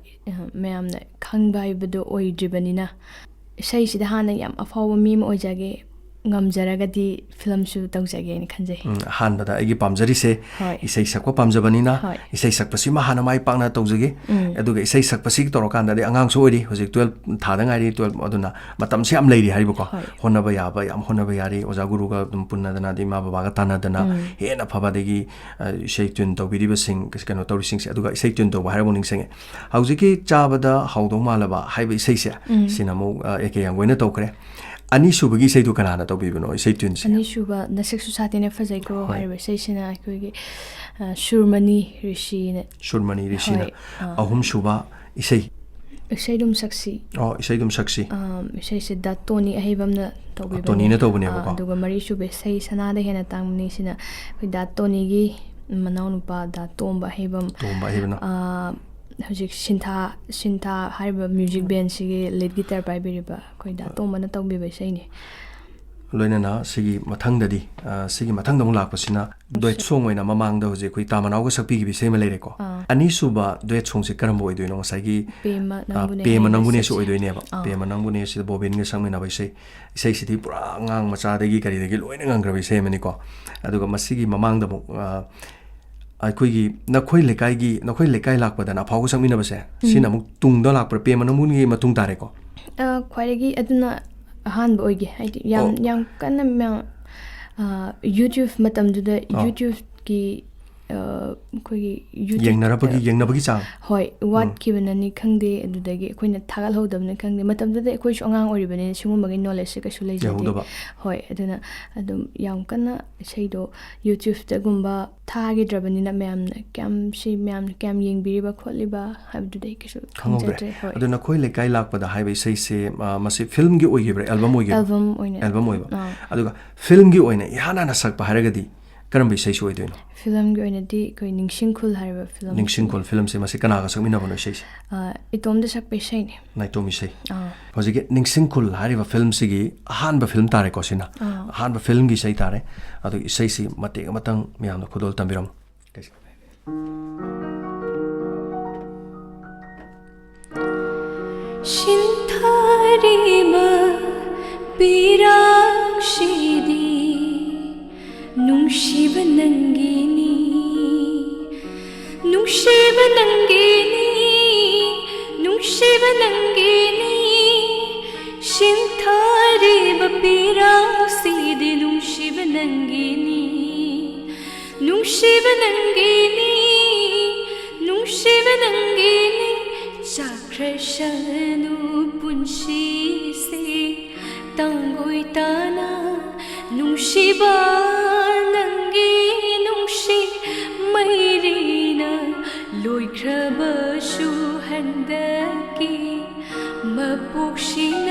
mayamna khangbai bado oidribanina sei sida hana yam afawba mi ma oijage ngamjaragadi film su tawjage ni khanjai han bada agi pamjari se isai sakpa pamjabani na isai sakpasi ma hana mai pakna tawjage aduga isai sakpasi torokanda de angang so ori hojik 12 thada ngai ri 12 aduna matam se am leiri haribo ko honaba yaba yam honaba yari oja guru ga dum punna dana di ma baba ga tana dana hena phaba degi isai tun tawbiri basing kano tawri sing se aduga isai tun to ba harbo ning senge hojiki chabada haudo malaba haiba isai se sinamo eke yang goina tawkre ani subagi sei du kana na to bibino sei tun se ani suba nasik su satine fazai ko haiba sei sina kogi surmani rishi na ahum suba isai dum saksi isai se datoni ahibam na to bibino toni na to bune ko aduga mari sube sei sana da hena tangni sina koi datoni gi manau nupa da tomba ahibam hojik sintha haiba music band sigi lead guitar pai biriba koi da to mana tawbi ba sei ni loinana sigi mathangdadi sigi mathangda mu lakpasina duet song oina mamangda hoje koi tamanawga sakpi gi bisai ma leire ko ani suba duet song se karam boy doino sagi pema nambune se oidoine ba pema nambune se bobin ge sangmena bai sei sei sidi pura ngang macha dagi kari dagi loina ngang grabi sei mani ko aduga masigi mamangda mu ꯑꯩꯈꯣꯏꯒꯤ ꯅꯈꯣꯏ ꯂꯩꯀꯥꯏ ꯂꯥꯛꯄꯗ ꯑꯐꯥꯎꯕ ꯁꯛꯃꯤꯟꯅꯕꯁꯦ ꯁꯤꯅ ꯑꯃꯨꯛ ꯇꯨꯡꯗ ꯂꯥꯛꯄ꯭ꯔꯥ ꯄꯦꯃ ꯅꯪꯕꯨꯒꯤ ꯃꯇꯨꯡ ꯇꯥꯔꯦꯀꯣ ꯈ꯭ꯋꯥꯏꯗꯒꯤ ꯑꯗꯨꯅ ꯑꯍꯥꯟꯕ ꯑꯣꯏꯒꯦ ꯍꯥꯏꯗꯤ ꯌꯥꯝ ꯀꯟꯅ ꯌꯨꯇ꯭ꯌꯨꯕ ꯃꯇꯝꯗꯨꯗ ꯌꯨꯇ꯭ꯌꯨꯕꯀꯤ ꯑꯩꯈꯣꯏꯒꯤ ꯌꯦꯡꯅꯕꯒꯤ ꯆꯥꯡ ꯍꯣꯏ ꯋꯥꯠꯈꯤꯕꯅꯅꯤ ꯈꯪꯗꯦ ꯑꯗꯨꯗꯒꯤ ꯑꯩꯈꯣꯏꯅ ꯊꯥꯒꯠꯍꯧꯗꯕꯅꯤ ꯈꯪꯗꯦ ꯃꯇꯝꯗꯨꯗ ꯑꯩꯈꯣꯏꯁꯨ ꯑꯉꯥꯡ ꯑꯣꯏꯔꯤꯕꯅꯤꯅ ꯁꯤꯒꯨꯝꯕꯒꯤ ꯅꯣꯂꯦꯖꯁꯦ ꯀꯩꯁꯨ ꯂꯩꯖꯗꯦ ꯍꯣꯏ ꯑꯗꯨꯅ ꯑꯗꯨꯝ ꯌꯥꯝ ꯀꯟꯅ ꯏꯁꯩꯗꯣ ꯌꯨꯇ꯭ꯌꯨꯕꯇꯒꯨꯝꯕ ꯊꯥꯒꯤꯗ꯭ꯔꯕꯅꯤꯅ ꯃꯌꯥꯝꯅ ꯀꯌꯥꯝ ꯌꯦꯡꯕꯤꯔꯤꯕ ꯈꯣꯠꯂꯤꯕ ꯍꯥꯏꯕꯗꯨꯗꯤ ꯑꯩ ꯀꯩꯁꯨ ꯈꯪꯖꯗ꯭ꯔꯦ ꯍꯣꯏ ꯑꯗꯨ ꯅꯈꯣꯏ ꯂꯩꯀꯥꯏ ꯂꯥꯛꯄꯗ ꯍꯥꯏꯕ ꯏꯁꯩꯁꯦ ꯃꯁꯤ ꯐꯤꯜꯝꯒꯤ ꯑꯣꯏꯈꯤꯕ꯭ꯔꯥ ꯑꯦꯜꯕꯝ ꯑꯣꯏꯈꯤꯕ꯭ꯔꯥ ꯑꯦꯜꯕꯝ ꯑꯣꯏꯕ ꯑꯗꯨꯒ ꯐꯤꯜꯝꯒꯤ ꯑꯣꯏꯅ ꯏꯍꯥꯟ ꯍꯥꯟꯅ ꯁꯛꯄ ꯍꯥꯏꯔꯒꯗꯤ ꯀꯔꯝꯕ ꯏꯁꯩꯁꯨ ꯑꯣꯏꯗꯣꯏꯅꯣ ꯐꯤꯂꯝꯒꯤ ꯑꯣꯏꯅꯗꯤ ꯑꯩꯈꯣꯏ ꯅꯤꯡꯁꯤꯡꯈꯨꯜ ꯍꯥꯏꯔꯤꯕ ꯐꯤꯂꯝ ꯅꯤꯡꯁꯤꯡꯈꯨꯜ ꯐꯤꯂꯝꯁꯦ ꯃꯁꯤ ꯀꯅꯥꯒ ꯁꯛꯃꯤꯟꯅꯕꯅꯣ ꯏꯁꯩꯁꯦ ꯏꯇꯣꯝꯗ ꯁꯛꯄ ꯏꯁꯩꯅꯤ ꯅꯥꯏꯇꯣꯝ ꯏꯁꯩ ꯍꯧꯖꯤꯛꯀꯤ ꯅꯤꯡꯁꯤꯡꯈꯨꯜ ꯍꯥꯏꯔꯤꯕ ꯐꯤꯂꯝꯁꯤꯒꯤ ꯑꯍꯥꯟꯕ ꯐꯤꯂꯝ ꯇꯥꯔꯦꯀꯣ ꯁꯤꯅ ꯑꯍꯥꯟꯕ ꯐꯤꯂꯝꯒꯤ ꯏꯁꯩ ꯇꯥꯔꯦ ꯑꯗꯨ ꯏꯁꯩꯁꯤ ꯃꯇꯦꯛ ꯑꯃꯇꯪ ꯃꯌꯥꯝꯅ ꯈꯨꯗꯣꯜ ꯇꯝꯕꯤꯔꯝꯃꯨ ꯁꯤꯟꯊꯥꯔꯤꯕ ꯄꯤꯔꯥꯡꯁꯤꯗꯤ ꯅꯨꯡꯁꯤꯕ ꯅꯪꯒꯤꯅꯤ ꯅꯨꯡꯁꯤꯕ ꯅꯪꯒꯤꯅꯤ ꯅꯨꯡꯁꯤꯕ ꯅꯪꯒꯤꯅꯤ ꯁꯤꯟꯊꯥꯔꯤꯕ ꯄꯤꯔꯥꯡꯁꯤꯗꯤ ꯅꯨꯡꯁꯤꯕ ꯅꯪꯒꯤꯅꯤ ꯅꯨꯡꯁꯤꯕ ꯅꯪꯒꯤꯅꯤ ꯅꯨꯡꯁꯤꯕ ꯅꯪꯒꯤ니 자크레샤누 분시세 땅고이 따나 뭉시바 낭기 뭉시 마이리나 로이크라바슈 한다기 마복시나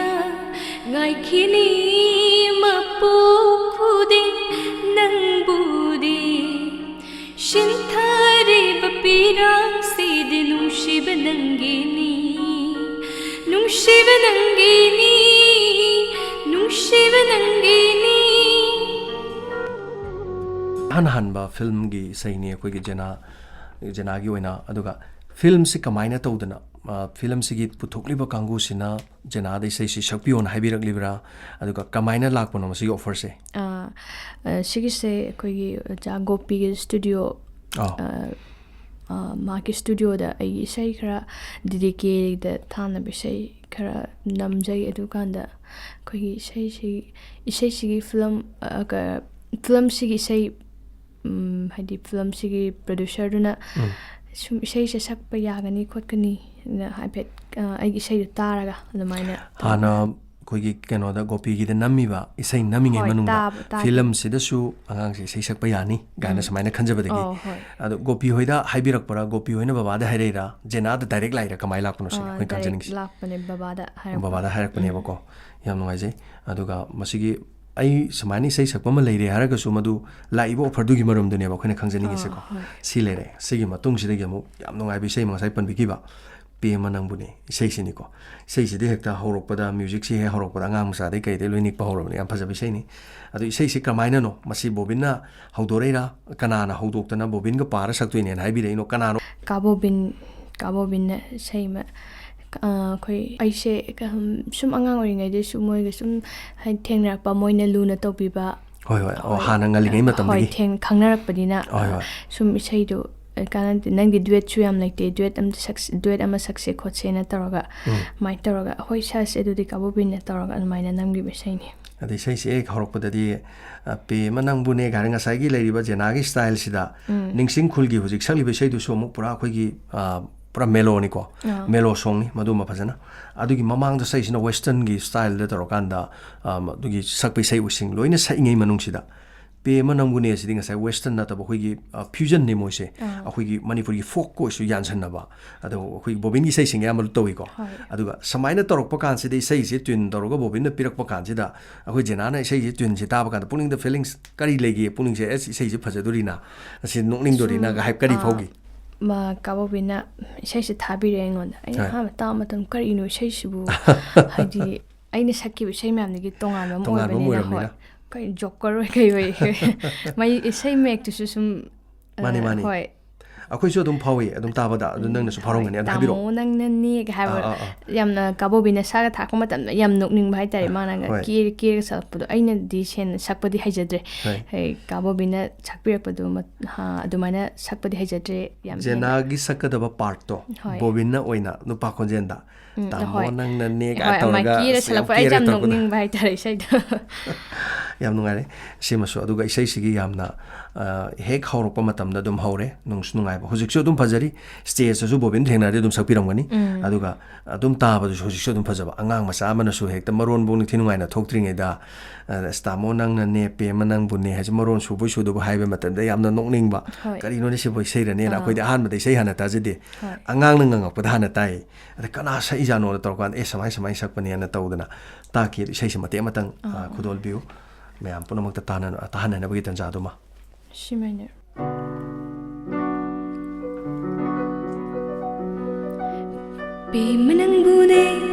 ngaikini mapukudi nangbu디 신타리 바피랑 시디 뭉시바 낭기니 뭉시바 낭기니 뭉시바 낭기니 한한바 필름기 사이니 ꯑꯩꯈꯣꯏꯒꯤ 제나기 오이나 ꯑꯗꯨꯒ ꯐꯤꯜꯝꯁꯤ ꯀꯃꯥꯏꯅ ꯇꯧꯗꯅ ꯐꯤꯜꯝꯁꯤꯒꯤ ꯄꯨꯊꯣꯛꯂꯤꯕ ꯀꯥꯡꯕꯨꯁꯤꯅ ꯖꯦꯅꯥꯗ ꯏꯁꯩꯁꯤ ꯁꯛꯄꯤꯌꯣꯅ ꯍꯥꯏꯕꯤꯔꯛꯂꯤꯕ꯭ꯔꯥ ꯑꯗꯨꯒ ꯀꯃꯥꯏꯅ ꯂꯥꯛꯄꯅꯣ ꯃꯁꯤꯒꯤ ꯑꯣꯐꯔꯁꯦ ꯁꯤꯒꯤꯁꯦ ꯑꯩꯈꯣꯏꯒꯤ ꯑꯣꯖꯥ ꯒꯣꯄꯤꯒꯤ ꯁ꯭ꯇꯨꯗꯤꯑꯣ ꯃꯥꯒꯤ ꯁ꯭ꯇꯨꯗꯤꯑꯣꯗ ꯑꯩꯒꯤ ꯏꯁꯩ ꯈꯔ ꯗꯤꯗꯤꯀꯦꯗ ꯊꯥꯅꯕ ꯏꯁꯩ ꯈꯔ ꯅꯝꯖꯩ ꯑꯗꯨꯀꯥꯟꯗ ꯑꯩꯈꯣꯏꯒꯤ ꯏꯁꯩꯁꯤꯒꯤ ꯐꯤꯜꯝꯁꯤꯒꯤ ꯏꯁꯩ ꯍꯥꯏꯗꯤ ꯐꯤꯜꯝꯁꯤꯒꯤ ꯄ꯭ꯔꯣꯗ꯭ꯌꯨꯁꯔꯗꯨꯅ ꯁꯨꯝ ꯏꯁꯩꯁꯦ ꯁꯛꯄ ꯌꯥꯒꯅꯤ ꯈꯣꯠꯀꯅꯤ ꯍꯥꯏꯐꯦꯠ ꯑꯩꯒꯤ ꯏꯁꯩꯗꯣ ꯇꯥꯔꯒ ꯑꯗꯨꯃꯥꯏꯅ ꯍꯥꯟꯅ ꯑꯩꯈꯣꯏꯒꯤ ꯀꯩꯅꯣꯗ ꯒꯣꯄꯤꯒꯤꯗ ꯅꯝꯃꯤꯕ ꯏꯁꯩ ꯅꯝꯃꯤꯉꯩ ꯃꯅꯨꯡꯗ ꯐꯤꯂꯝꯁꯤꯗꯁꯨ ꯑꯉꯥꯡꯁꯦ ꯏꯁꯩ ꯁꯛꯄ ꯌꯥꯅꯤ ꯀꯥꯏꯅ ꯁꯨꯃꯥꯏꯅ ꯈꯟꯖꯕꯗꯒꯤ ꯑꯗꯣ ꯒꯣꯄꯤ ꯍꯣꯏꯗ ꯍꯥꯏꯕꯤꯔꯛꯄꯔꯥ ꯒꯣꯄꯤ ꯍꯣꯏꯅ ꯕꯕꯥꯗ ꯍꯥꯏꯔꯛꯏꯔꯥ ꯖꯦꯅꯥꯗ ꯗꯥꯏꯔꯦꯛ ꯂꯥꯛꯏꯔꯥ ꯀꯃꯥꯏꯅ ꯂꯥꯛꯄꯅꯣ ꯁꯤꯅ ꯑꯩꯈꯣꯏ ꯈꯪꯖꯅꯤꯡꯉꯤꯁꯤ ꯂꯥꯛꯄꯅꯦ ꯕꯕꯥꯗ ꯍꯥꯏꯔꯛꯄꯅꯦꯕꯀꯣ ꯌꯥꯝ ꯅꯨꯡꯉꯥꯏꯖꯩ ꯑꯗꯨꯒ ꯃꯁꯤꯒꯤ ꯑꯩ ꯁꯨꯃꯥꯏꯅ ꯏꯁꯩ ꯁꯛꯄ ꯑꯃ ꯂꯩꯔꯦ ꯍꯥꯏꯔꯒꯁꯨ ꯃꯗꯨ ꯂꯥꯛꯏꯕ ꯑꯣꯐꯔꯗꯨꯒꯤ ꯃꯔꯝꯗꯨꯅꯦꯕ ꯑꯩꯈꯣꯏꯅ ꯈꯪꯖꯅꯤꯡꯉꯤꯁꯦꯀꯣ ꯁꯤ ꯂꯩꯔꯦ ꯁꯤꯒꯤ ꯃꯇꯨꯡꯁꯤꯗꯒꯤ ꯑꯃꯨꯛ ꯌꯥꯝ ꯅꯨꯡꯉꯥꯏꯕ ꯏꯁꯩ ꯉꯁꯥꯏ ꯄꯟꯕꯤꯈꯤꯕ ꯄꯦꯃ ꯅꯪꯕꯨꯅꯦ ꯏꯁꯩꯁꯤꯅꯤꯀꯣ ꯏꯁꯩꯁꯤꯗꯤ ꯍꯦꯛꯇ ꯍꯧꯔꯛꯄꯗ ꯃ꯭ꯌꯨꯖꯤꯛꯁꯤ ꯍꯦꯛ ꯍꯧꯔꯛꯄꯗ ꯑꯉꯥꯡ ꯃꯆꯥꯗꯩ ꯀꯩꯗꯩ ꯂꯣꯏ ꯅꯤꯛꯄ ꯍꯧꯔꯕꯅꯤ ꯌꯥꯝ ꯐꯖꯕ ꯏꯁꯩꯅꯤ ꯑꯗꯨ ꯏꯁꯩꯁꯤ ꯀꯃꯥꯏꯅꯅꯣ ꯃꯁꯤ ꯕꯣꯕꯤꯟꯅ ꯍꯧꯗꯣꯔꯛꯏꯔꯥ ꯀꯅꯥꯅ ꯍꯧꯗꯣꯛꯇꯅ ꯕꯣꯕꯤꯟꯒ ꯄꯥꯔ ꯁꯛꯇꯣꯏꯅꯦꯅ ꯍꯥꯏꯕꯤꯔꯛꯏꯅꯣ ꯀꯅꯥꯅꯣ ꯀꯥꯕꯣꯕꯤꯟꯅ ꯏꯁꯩ ꯑꯩꯈꯣꯏ ꯑꯩꯁꯦ ꯁꯨꯝ ꯑꯉꯥꯡ ꯑꯣꯏꯔꯤꯉꯩꯗꯁꯨ ꯃꯣꯏꯒ ꯁꯨꯝ ꯊꯦꯡꯅꯔꯛꯄ ꯃꯣꯏꯅ ꯂꯨꯅ ꯇꯧꯕꯤꯕ ꯍꯣꯏ ꯍꯥꯟꯅ ꯉꯜꯂꯤꯉꯩ ꯃꯇꯝꯗꯒꯤ ꯈꯪꯅꯔꯛꯄꯅꯤꯅ ꯁꯨꯝ ꯏꯁꯩꯗꯣ ꯀꯥꯟꯅꯗꯦ ꯅꯪꯗꯤ ꯗꯨꯋꯦꯠꯁꯨ ꯌꯥꯝ ꯂꯩꯇꯦ ꯗꯨꯋꯦꯠ ꯑꯃ ꯁꯛꯁꯦ ꯈꯣꯠꯁꯦꯅ ꯇꯧꯔꯒ ꯑꯗꯨꯃꯥꯏꯅ ꯇꯧꯔꯒ ꯍꯣꯏ ꯁꯛꯁꯦ ꯑꯗꯨꯗꯤ ꯀꯥꯕꯣꯕꯤꯟꯅ ꯇꯧꯔꯒ ꯑꯗꯨꯃꯥꯏꯅ ꯅꯝꯈꯤꯕ ꯏꯁꯩꯅꯤ ꯑꯗꯩ ꯏꯁꯩꯁꯤ ꯍꯦꯛ ꯍꯧꯔꯛꯄꯗꯗꯤ ꯄꯦꯃ ꯅꯪꯕꯨꯅꯦ ꯀꯥꯏꯅ ꯉꯁꯥꯏꯒꯤ ꯂꯩꯔꯤꯕ ꯖꯦꯅꯥꯒꯤ ꯁ꯭ꯇꯥꯏꯜꯁꯤꯗ ꯅꯤꯡꯁꯤꯡꯈꯨꯜꯒꯤ ꯍꯧꯖꯤꯛ ꯁꯛꯂꯤꯕ ꯏꯁꯩꯗꯨꯁꯨ ꯑꯃꯨꯛ ꯄꯨꯔꯥ ꯑꯩꯈꯣꯏꯒꯤ ꯄꯨꯔꯥ ꯃꯦꯂꯣꯅꯤꯀꯣ ꯃꯦꯂꯣ ꯁꯣꯡꯅꯤ ꯃꯗꯨꯃ ꯐꯖꯅ ꯑꯗꯨꯒꯤ ꯃꯃꯥꯡꯗ ꯏꯁꯩꯁꯤꯅ ꯋꯦꯁꯇꯔꯟꯒꯤ ꯁ꯭ꯇꯥꯏꯜꯗ ꯇꯧꯔꯀꯥꯟꯗ ꯑꯗꯨꯒꯤ ꯁꯛꯄ ꯏꯁꯩꯁꯤꯡ ꯂꯣꯏꯅ ꯁꯛꯏꯉꯩ ꯃꯅꯨꯡꯁꯤꯗ ꯄꯦꯃ ꯅꯪꯕꯨꯅꯦ ꯑꯁꯤꯗꯤ ꯉꯁꯥꯏ ꯋꯦꯁꯇꯔꯟ ꯅꯠꯇꯕ ꯑꯩꯈꯣꯏꯒꯤ ꯐ꯭ꯌꯨꯖꯟꯅꯤ ꯃꯣꯏꯁꯦ ꯑꯩꯈꯣꯏꯒꯤ ꯃꯅꯤꯄꯨꯔꯒꯤ ꯐꯣꯛꯀ ꯑꯣꯏꯁꯨ ꯌꯥꯟꯁꯟꯅꯕ ꯑꯗꯣ ꯑꯩꯈꯣꯏꯒꯤ ꯕꯣꯕꯤꯟꯒꯤ ꯏꯁꯩꯁꯤꯡ ꯑꯌꯥꯝꯕ ꯇꯧꯏꯀꯣ ꯑꯗꯨꯒ ꯁꯨꯃꯥꯏꯅ ꯇꯧꯔꯛꯄ ꯀꯥꯟꯁꯤꯗ ꯏꯁꯩꯁꯤ ꯇ꯭ꯌꯨꯟ ꯇꯧꯔꯒ ꯕꯣꯕꯤꯟꯅ ꯄꯤꯔꯛꯄ ꯀꯥꯟꯁꯤꯗ ꯑꯩꯈꯣꯏ ꯖꯦꯅꯥꯅ ꯏꯁꯩꯁꯤ ꯇ꯭ꯌꯨꯟꯁꯤ ꯇꯥꯕ ꯀꯥꯟꯗ ꯄꯨꯛꯅꯤꯡꯗ ꯐꯤꯂꯤꯡꯁ ꯀꯔꯤ ꯂꯩꯒꯦ ꯄꯨꯛꯅꯤꯡꯁꯦ ꯏꯁꯩꯁꯤ ꯐꯖꯗꯣꯔꯤꯅ ꯑꯁꯤ ꯅꯣꯛꯅꯤꯡꯗꯣꯔꯤꯅ ꯀꯔꯤ ꯐꯥꯎꯈꯤ ꯀꯥꯕꯣꯕꯤꯟꯅ ꯏꯁꯩꯁꯦ ꯊꯥꯕꯤꯔꯛꯑꯦ ꯑꯩꯉꯣꯟꯗ ꯑꯩꯅ ꯑꯍꯥꯟꯕ ꯇꯥꯕ ꯃꯇꯝ ꯀꯔꯤꯅꯣ ꯏꯁꯩꯁꯤꯕꯨ ꯍꯥꯏꯗꯤ ꯑꯩꯅ ꯁꯛꯈꯤꯕ ꯏꯁꯩ ꯃꯌꯥꯝꯗꯒꯤ ꯇꯣꯉꯥꯟꯕ ꯑꯃ ꯑꯣꯏꯕꯅꯤꯅ ꯍꯣꯏ ꯀꯩ ꯖꯣꯀꯔ ꯀꯩ ꯑꯣꯏ ꯃꯩ ꯏꯁꯩ ꯃꯌꯦꯛꯇꯨꯁꯨ ꯁꯨꯝ ꯃꯥꯅꯤ ꯃꯥꯅꯤ ꯍꯣꯏ ꯑꯩꯈꯣꯏꯁꯨ ꯑꯗꯨꯝ ꯐꯥꯎꯏ ꯑꯗꯨꯝ ꯇꯥꯕꯗ ꯑꯗꯨ ꯅꯪꯅꯁꯨ ꯐꯥꯎꯔꯝꯒꯅꯤ ꯑꯗꯨ ꯍꯥꯏꯕꯤꯔꯛꯑꯣ ꯇꯥꯃꯣ ꯅꯪꯅꯅꯦ ꯍꯥꯏꯕ ꯌꯥꯝꯅ ꯀꯥꯕꯣꯕꯤꯅ ꯁꯥꯒ ꯊꯥꯛꯄ ꯃꯇꯝꯗ ꯌꯥꯝ ꯅꯣꯛꯅꯤꯡꯕ ꯍꯥꯏꯇꯥꯔꯦ ꯃꯥꯅꯒ ꯍꯣꯏ. ꯀꯦꯔꯒ ꯁꯛꯂꯛꯄꯗꯣ ꯑꯩꯅꯗꯤ ꯁꯦꯟꯅ ꯁꯛꯄꯗꯤ ꯍꯩꯖꯗ꯭ꯔꯦ ꯍꯣꯏ. ꯀꯥꯕꯣꯕꯤꯅ ꯁꯛꯄꯤꯔꯛꯄꯗꯣ ꯑꯗꯨꯃꯥꯏꯅ ꯁꯛꯄꯗꯤ ꯍꯩꯖꯗ꯭ꯔꯦ ꯌꯥꯝ ꯍꯦꯟꯅ ꯖꯦꯅꯥꯒꯤ ꯁꯛꯀꯗꯕ ꯄꯥꯔꯠꯇꯣ ꯍꯣꯏ. ꯕꯣꯕꯤꯟꯅ ꯑꯣꯏꯅ ꯅꯨꯄꯥ ꯈꯣꯟꯖꯦꯜꯗ ꯇꯥꯃꯣ ꯍꯣꯏ ꯅꯪꯅꯅꯦ ꯍꯣꯏ ꯑꯃ ꯇꯧꯔꯒ ꯀꯦꯔ ꯑꯁ ꯁꯛꯂꯛꯄ ꯑꯩ ꯀꯦꯔꯒ ꯌꯥꯝ ꯇꯧꯔꯛꯄꯗꯣ ꯅꯣꯛꯅꯤꯡꯕ ꯍꯥꯏꯇꯥꯔꯦ ꯏꯁꯩꯗꯣ ꯌꯥꯝ ꯅꯨꯡꯉꯥꯏꯔꯦ ꯁꯤꯃꯁꯨ ꯑꯗꯨꯒ ꯏꯁꯩꯁꯤꯒꯤ ꯌꯥꯝꯅ ꯍꯦꯛ ꯍꯧꯔꯛꯄ ꯃꯇꯝꯗ ꯑꯗꯨꯝ ꯍꯧꯔꯦ ꯅꯨꯡꯁꯨ ꯅꯨꯡꯉꯥꯏꯕ ꯍꯧꯖꯤꯛꯁꯨ ꯑꯗꯨꯝ ꯐꯖꯔꯤ ꯁ꯭ꯇꯦꯖꯇꯁꯨ ꯕꯣꯕꯤꯟ ꯊꯦꯡꯅꯔꯗꯤ ꯑꯗꯨꯝ ꯁꯛꯄꯤꯔꯝꯒꯅꯤ ꯑꯗꯨꯒ ꯑꯗꯨꯝ ꯇꯥꯕꯗꯁꯨ ꯍꯧꯖꯤꯛꯁꯨ ꯑꯗꯨꯝ ꯐꯖꯕ ꯑꯉꯥꯡ ꯃꯆꯥ ꯑꯃꯅꯁꯨ ꯍꯦꯛꯇ ꯃꯔꯣꯟꯐꯧ ꯅꯤꯡꯊꯤ ꯅꯨꯡꯉꯥꯏꯅ ꯊꯣꯛꯇ꯭ꯔꯤꯉꯩꯗ ꯇꯥꯃꯣ ꯅꯪꯅꯅꯦ ꯄꯦꯝꯃ ꯅꯪꯕꯨꯅꯦ ꯍꯥꯏꯁꯦ ꯃꯔꯣꯟ ꯁꯨꯕꯣꯏ ꯁꯨꯗꯕ ꯍꯥꯏꯕ ꯃꯇꯝꯗ ꯌꯥꯝꯅ ꯅꯣꯛꯅꯤꯡꯕ ꯍꯣꯏ. ꯀꯔꯤꯅꯣꯅꯦ ꯁꯤꯕꯨ ꯏꯁꯩꯔꯅꯦꯅ ꯑꯩꯈꯣꯏꯗꯤ ꯑꯍꯥꯟꯕꯗ ꯏꯁꯩ ꯍꯥꯟꯅ ꯇꯥꯖꯗꯦ ꯍꯣꯏ. ꯑꯉꯥꯡꯅ ꯉꯪꯉꯛꯄꯗ ꯍꯥꯟꯅ ꯇꯥꯏ ꯑꯗ ꯀꯅꯥ ꯁꯛꯏꯖꯥꯅꯣꯅ ꯇꯧꯔꯀꯥꯟꯗ ꯁꯨꯃꯥꯏꯅ ꯁꯨꯃꯥꯏꯅ ꯁꯛꯄꯅꯦꯅ ꯇꯧꯗꯅ ꯇꯥꯈꯤ ꯏꯁꯩꯁꯤ ꯃꯇꯦꯛ ꯑꯃꯇꯪ ꯈꯨꯗꯣꯜꯕꯤꯌꯨ ꯃꯌꯥꯝ ꯄꯨꯝꯅꯃꯛꯇ ꯇꯥꯍꯟꯅꯅꯕꯒꯤ ꯇꯥꯟꯖꯥꯗꯨꯃ ꯁꯤꯃꯥꯏꯅ ꯄꯦꯝꯃ ꯅꯪꯕꯨꯅꯦ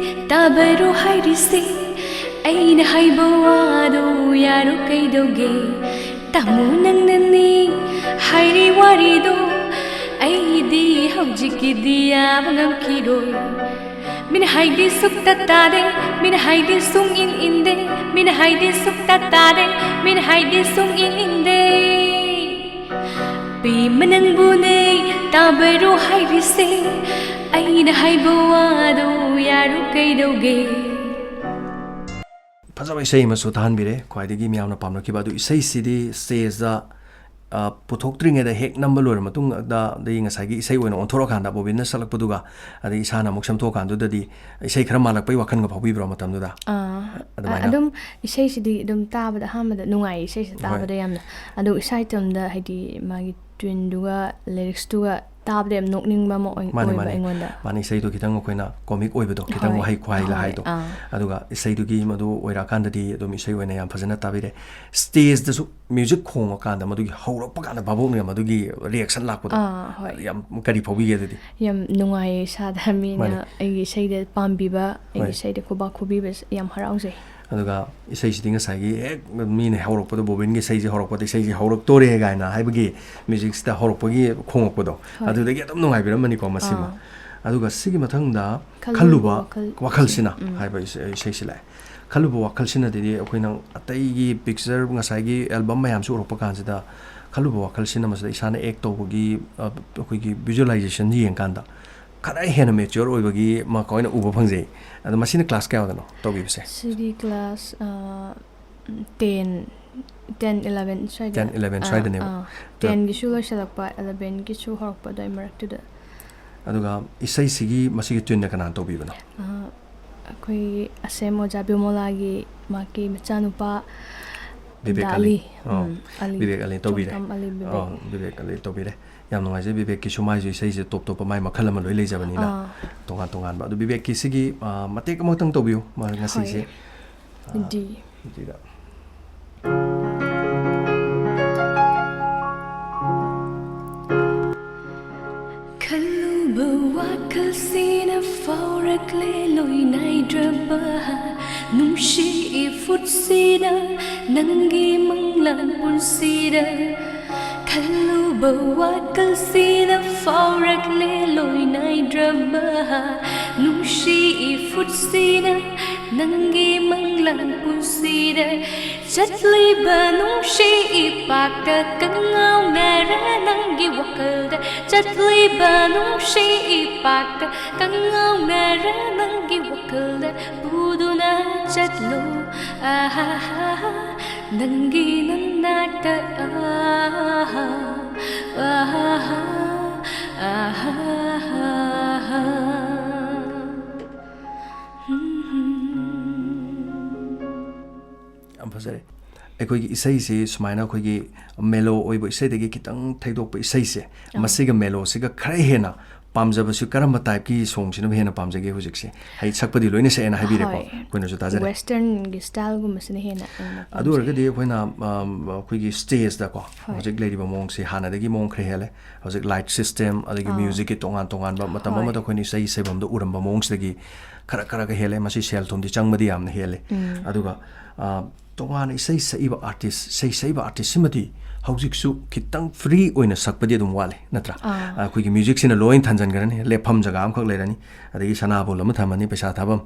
ꯇꯥꯕꯔꯣ ꯍꯥꯏꯔꯤꯁꯦ ꯑꯩꯅ ꯍꯥꯏꯕ ꯋꯥꯗꯣ ꯌꯥꯔꯣ ꯀꯩꯗꯧꯒꯦ ꯇꯥꯃꯣ ꯅꯪꯅꯅꯦ ꯍꯥꯏꯔꯤ ꯋꯥꯔꯤꯗꯣ ꯑꯩꯗꯤ ꯍꯧꯖꯤꯛꯀꯤꯗꯤ ꯌꯥꯕ ꯉꯝꯈꯤꯔꯣꯏ ꯃꯤꯅ ꯍꯥꯏꯗꯤ ꯁꯨꯛꯇ ꯇꯥꯗꯦ ꯃꯤꯅ ꯍꯥꯏꯗꯤ ꯁꯨꯡꯏꯟ ꯏꯟꯗꯦ ꯃꯤꯅ ꯍꯥꯏꯗꯤ ꯁꯨꯛꯇ ꯇꯥꯗꯦ ꯃꯤꯅ ꯍꯥꯏꯗꯤ ꯁꯨꯡꯏꯟ ꯏꯟꯗꯦ ꯄꯦꯝꯃ ꯅꯪꯕꯨꯅꯦ ꯇꯥꯕꯔꯣ ꯍꯥꯏꯔꯤꯁꯦ ꯑꯩꯅ ꯍꯥꯏꯕ ꯋꯥꯗꯣ ꯌꯥꯔꯣ ꯀꯩꯗꯧꯒꯦ ꯐꯖꯕ ꯏꯁꯩ ꯑꯃꯁꯨ ꯇꯥꯍꯟꯕꯤꯔꯦ ꯈ꯭ꯋꯥꯏꯗꯒꯤ ꯃꯌꯥꯝꯅ ꯄꯥꯝꯅꯈꯤꯕ ꯑꯗꯨ ꯏꯁꯩꯁꯤꯗꯤ ꯁ꯭ꯇꯦꯖꯗ ꯄꯨꯊꯣꯛꯇ꯭ꯔꯤꯉꯩꯗ ꯍꯦꯛ ꯅꯝꯕ ꯂꯣꯏꯔ ꯃꯇꯨꯡꯗ ꯑꯗꯒꯤ ꯉꯁꯥꯏꯒꯤ ꯏꯁꯩ ꯑꯣꯏꯅ ꯑꯣꯟꯊꯣꯔꯛꯀꯥꯟꯗ ꯕꯣꯕꯤꯟꯅ ꯁꯛꯂꯛꯄꯗꯨꯒ ꯑꯗꯒꯤ ꯏꯁꯥꯅ ꯑꯃꯨꯛ ꯁꯦꯝꯗꯣꯛꯀꯥꯟꯗꯨꯗꯗꯤ ꯏꯁꯩ ꯈꯔ ꯃꯥꯜꯂꯛꯄꯒꯤ ꯋꯥꯈꯜꯒ ꯐꯥꯎꯕꯤꯕ꯭ꯔꯣ ꯃꯇꯝꯗꯨꯗ ꯑꯗꯨꯃꯥꯏꯅ ꯑꯗꯨꯝ ꯏꯁꯩꯁꯤꯗꯤ ꯑꯗꯨꯝ ꯇꯥꯕꯗ ꯑꯍꯥꯟꯕꯗ ꯅꯨꯡꯉꯥꯏ ꯏꯁꯩꯁꯤ ꯇꯥꯕꯗ ꯌꯥꯝꯅ ꯑꯗꯨ ꯏꯁꯥ ꯏꯇꯣꯝꯗ ꯍꯥꯏꯗꯤ ꯃꯥꯒꯤ ꯇ꯭ꯋꯤꯟꯗꯨꯒ ꯂꯤꯔꯤꯛꯁꯇꯨꯒ ꯇꯥꯕꯗ ꯌꯥꯝ ꯅꯣꯛꯅꯤꯡꯕ ꯑꯃ ꯑꯣꯏꯕ ꯑꯩꯉꯣꯟꯗ ꯃꯥꯅꯤ ꯏꯁꯩꯗꯣ ꯈꯤꯇꯪ ꯑꯩꯈꯣꯏꯅ ꯀꯣꯃꯤꯛ ꯑꯣꯏꯕꯗꯣ ꯈꯤꯇꯪ ꯋꯥꯍꯩ ꯈ꯭ꯋꯥꯏꯂ ꯍꯥꯏꯗꯣ ꯑꯗꯨꯒ ꯏꯁꯩꯗꯨꯒꯤ ꯃꯗꯨ ꯑꯣꯏꯔꯛꯀꯥꯟꯗꯗꯤ ꯑꯗꯨꯝ ꯏꯁꯩ ꯑꯣꯏꯅ ꯌꯥꯝ ꯐꯖꯅ ꯇꯥꯕꯤꯔꯦ ꯁ꯭ꯇꯦꯖꯇꯁꯨ ꯃ꯭ꯌꯨꯖꯤꯛ ꯈꯣꯡꯉꯀꯥꯟꯗ ꯃꯗꯨꯒꯤ ꯍꯧꯔꯛꯄ ꯀꯥꯟꯗ ꯚꯥꯕꯣꯛꯅ ꯃꯗꯨꯒꯤ ꯔꯤꯌꯦꯛꯁꯟ ꯂꯥꯛꯄꯗꯣ ꯌꯥꯝ ꯀꯔꯤ ꯐꯥꯎꯕꯤꯒꯦ ꯑꯗꯨꯗꯤ ꯌꯥꯝ ꯅꯨꯡꯉꯥꯏꯌꯦ ꯏꯁꯥꯗ ꯃꯤꯅ ꯑꯩꯒꯤ ꯏꯁꯩꯗ ꯄꯥꯝꯕꯤꯕ ꯑꯩꯒꯤ ꯏꯁꯩꯗ ꯈꯨꯕꯥꯛ ꯈꯨꯕꯤꯕ ꯌꯥꯝ ꯍꯔꯥꯎꯖꯩ ꯑꯗꯨꯒ ꯏꯁꯩꯁꯤꯗꯤ ꯉꯁꯥꯏꯒꯤ ꯍꯦꯛ ꯃꯤꯅ ꯍꯧꯔꯛꯄꯗ ꯕꯣꯕꯤꯟꯒꯤ ꯏꯁꯩꯁꯦ ꯍꯧꯔꯛꯄꯗ ꯏꯁꯩꯁꯦ ꯍꯧꯔꯛꯇꯣꯔꯦ ꯀꯥꯏꯅ ꯍꯥꯏꯕꯒꯤ ꯃ꯭ꯌꯨꯖꯤꯛꯁꯤꯗ ꯍꯧꯔꯛꯄꯒꯤ ꯈꯣꯡꯉꯛꯄꯗꯣ ꯑꯗꯨꯗꯒꯤ ꯑꯗꯨꯝ ꯅꯨꯡꯉꯥꯏꯕꯤꯔꯝꯃꯅꯤꯀோ ꯃꯁꯤꯃ ꯑꯗꯨꯒ ꯁꯤꯒꯤ ꯃꯊꯪꯗ ꯈꯜꯂꯨꯕ ꯋꯥꯈꯜꯁꯤꯅ ꯍꯥꯏꯕ ꯏꯁꯩꯁꯤ ꯂꯥꯛꯑꯦ ꯈꯜꯂꯨꯕ ꯋꯥꯈꯜꯁꯤꯅꯗꯤ ꯑꯩꯈꯣꯏꯅ ꯑꯇꯩꯒꯤ ꯄꯤꯛꯆꯔ ꯉꯁꯥꯏꯒꯤ ꯑꯦꯜꯕꯝ ꯃꯌꯥꯝꯁꯨ ꯎꯔꯛꯄ ꯀꯥꯟꯁꯤꯗ ꯈꯜꯂꯨꯕ ꯋꯥꯈꯜꯁꯤꯅ ꯃꯁꯤꯗ ꯏꯁꯥꯅ ꯑꯦꯛ ꯇꯧꯕꯒꯤ ꯑꯩꯈꯣꯏꯒꯤ ꯚꯤꯖꯨꯋꯦꯂꯥꯏꯖꯦꯁꯟ ꯌꯦꯡꯀꯥꯟꯗ ꯈꯔ ꯍꯦꯟꯅ ꯃꯦꯆ꯭ꯌꯣꯔ ꯑꯣꯏꯕꯒꯤ ꯑꯩꯈꯣꯏꯅ ꯎꯕ ꯐꯪꯖꯩ ꯑꯗꯣ ꯃꯁꯤꯅ ꯀ꯭ꯂꯥꯁ ꯀꯌꯥꯗꯅꯣ ꯇꯧꯕꯤꯕꯁꯦ ꯁꯤꯗꯤ ꯀ꯭ꯂꯥꯁ 10 11 ꯁ꯭ꯋꯥꯏꯗ 10 11 ꯁ꯭ꯋꯥꯏꯗꯅꯦꯕ 10ꯒꯤꯁꯨ ꯂꯣꯏꯁꯤꯜꯂꯛꯄ 11ꯒꯤꯁꯨ ꯍꯧꯔꯛꯄ ꯑꯗꯨꯋꯥꯏ ꯃꯔꯛꯇꯨꯗ ꯑꯗꯨꯒ ꯏꯁꯩꯁꯤꯒꯤ ꯃꯁꯤꯒꯤ ꯇ꯭ꯌꯨꯟꯅ ꯀꯅꯥꯅ ꯇꯧꯕꯤꯕꯅꯣ ꯑꯩꯈꯣꯏꯒꯤ ꯑꯁꯦꯝ ꯑꯣꯖꯥ ꯕꯤꯃꯣꯂꯥꯒꯤ ꯃꯥꯒꯤ ꯃꯆꯥꯅꯨꯄꯥ ꯕꯤꯕꯦꯛ ꯑꯂꯤ ꯕꯤꯕꯦꯛ ꯑꯂꯤ ꯇꯧꯕꯤꯔꯦ ꯑꯂꯤ ꯕꯤꯕꯦꯛ ꯑꯂꯤ ꯇꯧꯕꯤꯔꯦ ꯌꯥꯝ ꯅꯨꯡꯉꯥꯏꯖꯩ ꯕꯤꯕꯦꯛꯀꯤꯁꯨ ꯃꯥꯏꯁꯨ ꯏꯁꯩꯁꯦ ꯇꯣꯞ ꯇꯣꯞꯄ ꯃꯥꯏ ꯃꯈꯜ ꯑꯃ ꯂꯣꯏ ꯂꯩꯖꯕꯅꯤꯅ ꯇꯣꯉꯥꯟ ꯇꯣꯉꯥꯟꯕ ꯑꯗꯨ ꯕꯤꯕꯦꯛꯀꯤ ꯁꯤꯒꯤ ꯃꯇꯦꯛ ꯑꯃꯈꯛꯇꯪ ꯇꯧꯕꯤꯌꯨ ꯉꯁꯤꯁꯦ ꯗꯤꯗ ꯈꯜꯂꯨꯕ ꯋꯥꯈꯜꯁꯤꯅ ꯐꯥꯎꯔꯛꯂꯦ ꯂꯣꯏꯅꯥꯏꯗ꯭ꯔꯕ ꯅꯨꯡꯁꯤ ꯏꯐꯨꯠꯁꯤꯅ ꯅꯪꯒꯤ ꯃꯪꯂꯥꯟ ꯄꯨꯟꯁꯤꯗ ꯈꯜꯂꯨꯕ ꯋꯥꯈꯜꯁꯤꯅ ꯐꯥꯎꯔꯛꯂꯦ ꯂꯣꯏꯅꯥꯏꯗ꯭ꯔꯕ ꯅꯨꯡꯁꯤ ꯏꯐꯨꯠꯁꯤꯅ ꯅꯪꯒꯤ ꯃꯪꯂꯥꯟ ꯄꯨꯟꯁꯤꯗ ꯆꯠꯂꯤꯕ ꯅꯨꯡꯁꯤ ꯏꯄꯥꯛꯇ ꯀꯪꯉꯥꯎꯅꯔ ꯅꯪꯒꯤ ꯋꯥꯈꯜꯗ ꯆꯠꯂꯤꯕ ꯅꯨꯡꯁꯤ ꯏꯄꯥꯛꯇ ꯀꯪꯉꯥꯎꯅꯔ ꯅꯪꯒꯤ ꯋꯥꯈꯜꯗ ꯄꯨꯗꯨꯅ ꯆꯠꯂꯣ ꯅꯪꯒꯤ ꯅꯅꯥꯛꯇ ꯌꯥꯝ ꯐꯖꯔꯦ ꯑꯩꯈꯣꯏꯒꯤ ꯏꯁꯩꯁꯤ ꯁꯨꯃꯥꯏꯅ ꯑꯩꯈꯣꯏꯒꯤ ꯃꯦꯂꯣ ꯑꯣꯏꯕ ꯏꯁꯩꯗꯒꯤ ꯈꯤꯇꯪ ꯊꯩꯗꯣꯛꯄ ꯏꯁꯩꯁꯦ ꯃꯁꯤꯒ ꯃꯦꯂꯣꯁꯤꯒ ꯈꯔ ꯍꯦꯟꯅ ꯄꯥꯝꯖꯕꯁꯤ ꯀꯔꯝꯕ ꯇꯥꯏꯞꯀꯤ ꯁꯣꯡꯁꯤꯅ ꯍꯦꯟꯅ ꯄꯥꯝꯖꯒꯦ ꯍꯧꯖꯤꯛꯁꯦ ꯍꯥꯏꯗꯤ ꯁꯛꯄꯗꯤ ꯂꯣꯏꯅ ꯁꯛꯑꯦꯅ ꯍꯥꯏꯕꯤꯔꯦꯀꯣ ꯑꯩꯈꯣꯏꯅꯁꯨ ꯇꯥꯖꯔꯦ ꯋꯦꯁꯇꯔꯟꯒꯤ ꯁ꯭ꯇꯥꯏꯜꯒꯨꯝꯕꯁꯤꯅ ꯍꯦꯟꯅ ꯑꯗꯨ ꯑꯣꯏꯔꯒꯗꯤ ꯑꯩꯈꯣꯏꯅ ꯑꯩꯈꯣꯏꯒꯤ ꯁ꯭ꯇꯦꯖꯇꯀꯣ ꯍꯧꯖꯤꯛ ꯂꯩꯔꯤꯕ ꯃꯑꯣꯡꯁꯦ ꯍꯥꯟꯅꯗꯒꯤ ꯃꯑꯣꯡ ꯈꯔ ꯍꯦꯜꯂꯦ ꯍꯧꯖꯤꯛ ꯂꯥꯏꯠ ꯁꯤꯁꯇꯦꯝ ꯑꯗꯒꯤ ꯃ꯭ꯌꯨꯖꯤꯛꯀꯤ ꯇꯣꯉꯥꯟ ꯇꯣꯉꯥꯟꯕ ꯃꯇꯝ ꯑꯃꯗ ꯑꯩꯈꯣꯏꯅ ꯏꯁꯩ ꯁꯩꯐꯝꯗ ꯎꯔꯝꯕ ꯃꯑꯣꯡꯁꯤꯗꯒꯤ ꯈꯔꯒ ꯍꯦꯜꯂꯦ ꯃꯁꯤ ꯁꯦꯜ ꯊꯨꯝꯗꯤ ꯆꯪꯕꯗꯤ ꯌꯥꯝꯅ ꯍꯦꯜꯂꯦ ꯑꯗꯨꯒ tongana isai saiba artist saiba artist simati hausiksu kitang free oina sakpadi adum wale natra akhoi gi music sina loin thanjan garani lepham jaga am khak lerani adagi sana bol am thamani paisa thabam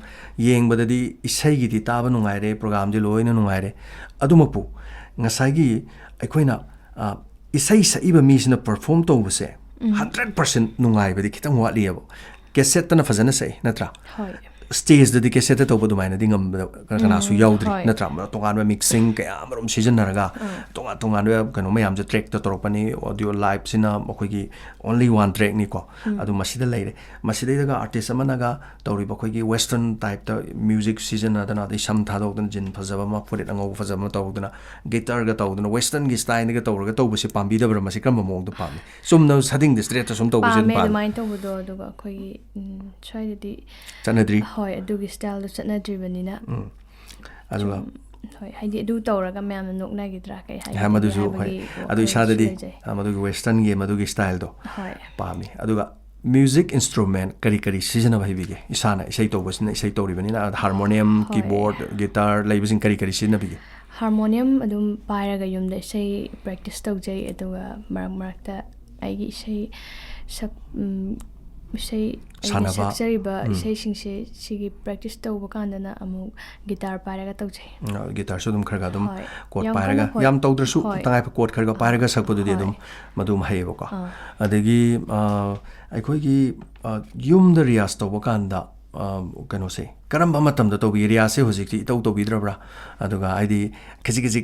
yeng badadi isai gi ti taba nungaire program ji loina nungaire adumapu ngasai gi aikoina isai saiba mi sina perform tawbase 100% nungai badi kitang wali abo cassette na fazana sai natra stage da cassette to bodu maina dingam kana su yaudri natra tongan mixing kaya marom season naraga tongan kano mayam je track to toropani audio live sina mokoi gi only one track ni ko adu masida leire masida daga artist amanaga tawri bokoi gi western type ta music season adana dai sam thadok dan jin phajaba ma purit angau phajaba ma tawduna guitar ga tawduna western gi style ga tawraga tawbase pambi da bra masi kam mong da pambi sumna setting the straight sum tawbase pa me to bodo aduga khoi chai di chanadri hoi adugi style do chanadribanina aduga hoi haidi adu tawraga myam nokna gidra kai hai ha madusu hoi adu isadadi madugi western ge madugi style do pami aduga music instrument kari kari season ba hibige isana isai to bosina isai to ribanina harmonium keyboard guitar leibibasing kari kari season bige harmonium adum pairaga yumda isai practice tawjai aduga marak aigi isai sak isai sakjariba isai singse sigi practice tawba kandana amu guitar pairaga tawjai guitar so dum kharga dum chord pairaga yam tawdrasu tangai pa chord kharga pairaga sakpadu de dum madum hayeba ko adagi aikoi gi yum da rias tawba kanda kano se karamba matam da tawbi rias se hojikti taw tawbidrabra aduga aidi khiji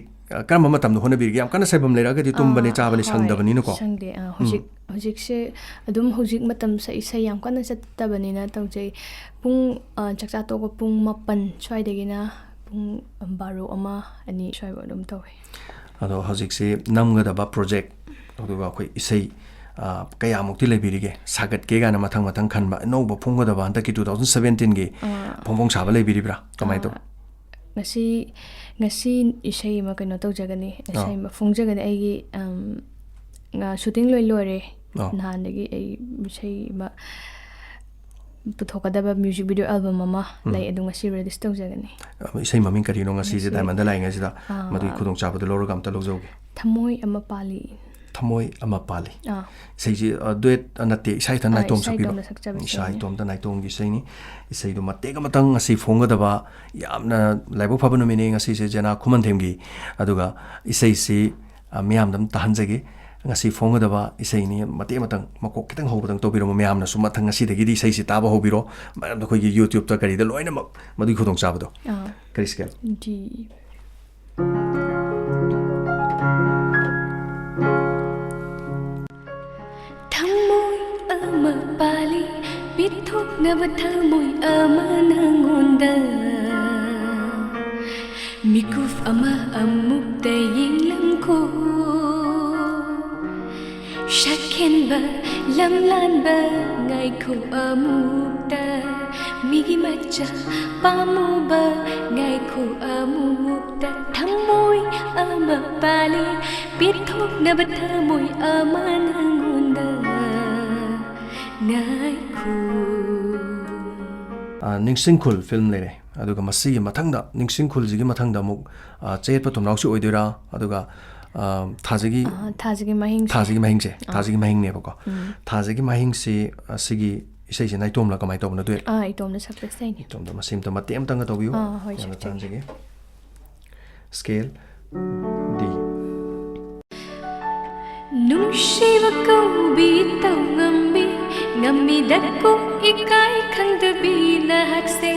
karamba matam da hona birgi am kana saibam leraga di tumbane chabane sangdabani no ko sangde hojik se adum hojik matam sa isai yam kana chattabani na tawjai pung chakcha to ko pung mapan chwai degina pung baro ama ani chwai adum tawi ado hojik se namga da ba project aduga khoi isai kaya mukti leibirige sagat ke gana mathang khanba nowba phungga da ban ta ki 2017 gi phongphong saba leibiribra kamai to ngasi isai ma kano tawjagani isai ma phongjagani aigi shooting loi nandagi ai isai ma puthokadaba music video album ama lai adu ngasi release tawjagani isai mamin kari no ngasi je diamond da lai ngasi da madu khudong chaba do lorogam ta lojog thamoi ama pali thamoi ama pali sei ji duet natte isai tan nai tom sakbi isai tom ta nai tom gi sei ni isai do mate ga matang asi phonga da ba yamna laibo phaba no mini ngasi se jena khumanthem gi aduga isai si miam dam tahanjagi ngasi phonga da ba isai ni mate matang makok kitang hobadang tobiro miam na su mathang ngasi dagi di isai si taba hobiro maram da khoi gi youtube ta kari da loina mak madu khudong chaba do kari skel ji pali bithok nabathamoi amanangonda mikuf ama amukta yinglamko shakhenba lamlanba ngaikho amukta migi macha pamuba ngaikho amukta thamoi ama pali bithok nabathamoi amanangonda ningsingkhul film lere aduga masi mathangda ningsingkhul jigi mathangda muk chet pa tomnaw si oidira aduga thajagi mahing je thajagi mahing ne bako thajagi mahing si asigi isai se nai tomla kamai tobna du itomna sakpe sai ni itomda masim ta matem tanga tobiu yana tanjage scale d nungsiba kaubi tawngambi ngami dakko ikai khangdabi na hakse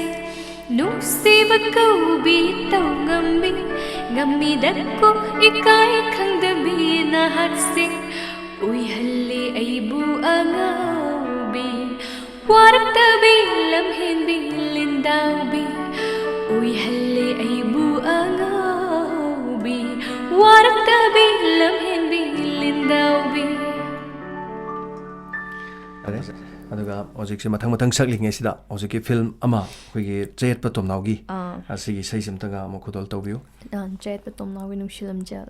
nungsiba kaubi tawngambi ngami dakko ikai khangdabi na hakse ui halle aibu angaubi waraktabi lamhenbi lindaubi ui halle aibu angaubi waraktabi lamhenbi lindaubi aduga ojik se mathang saklinge sida ojik film ama khoi chet pa tomnawgi asigi sei simtaga mo khudol tawbiu chet pa tomnawi nungsilam jal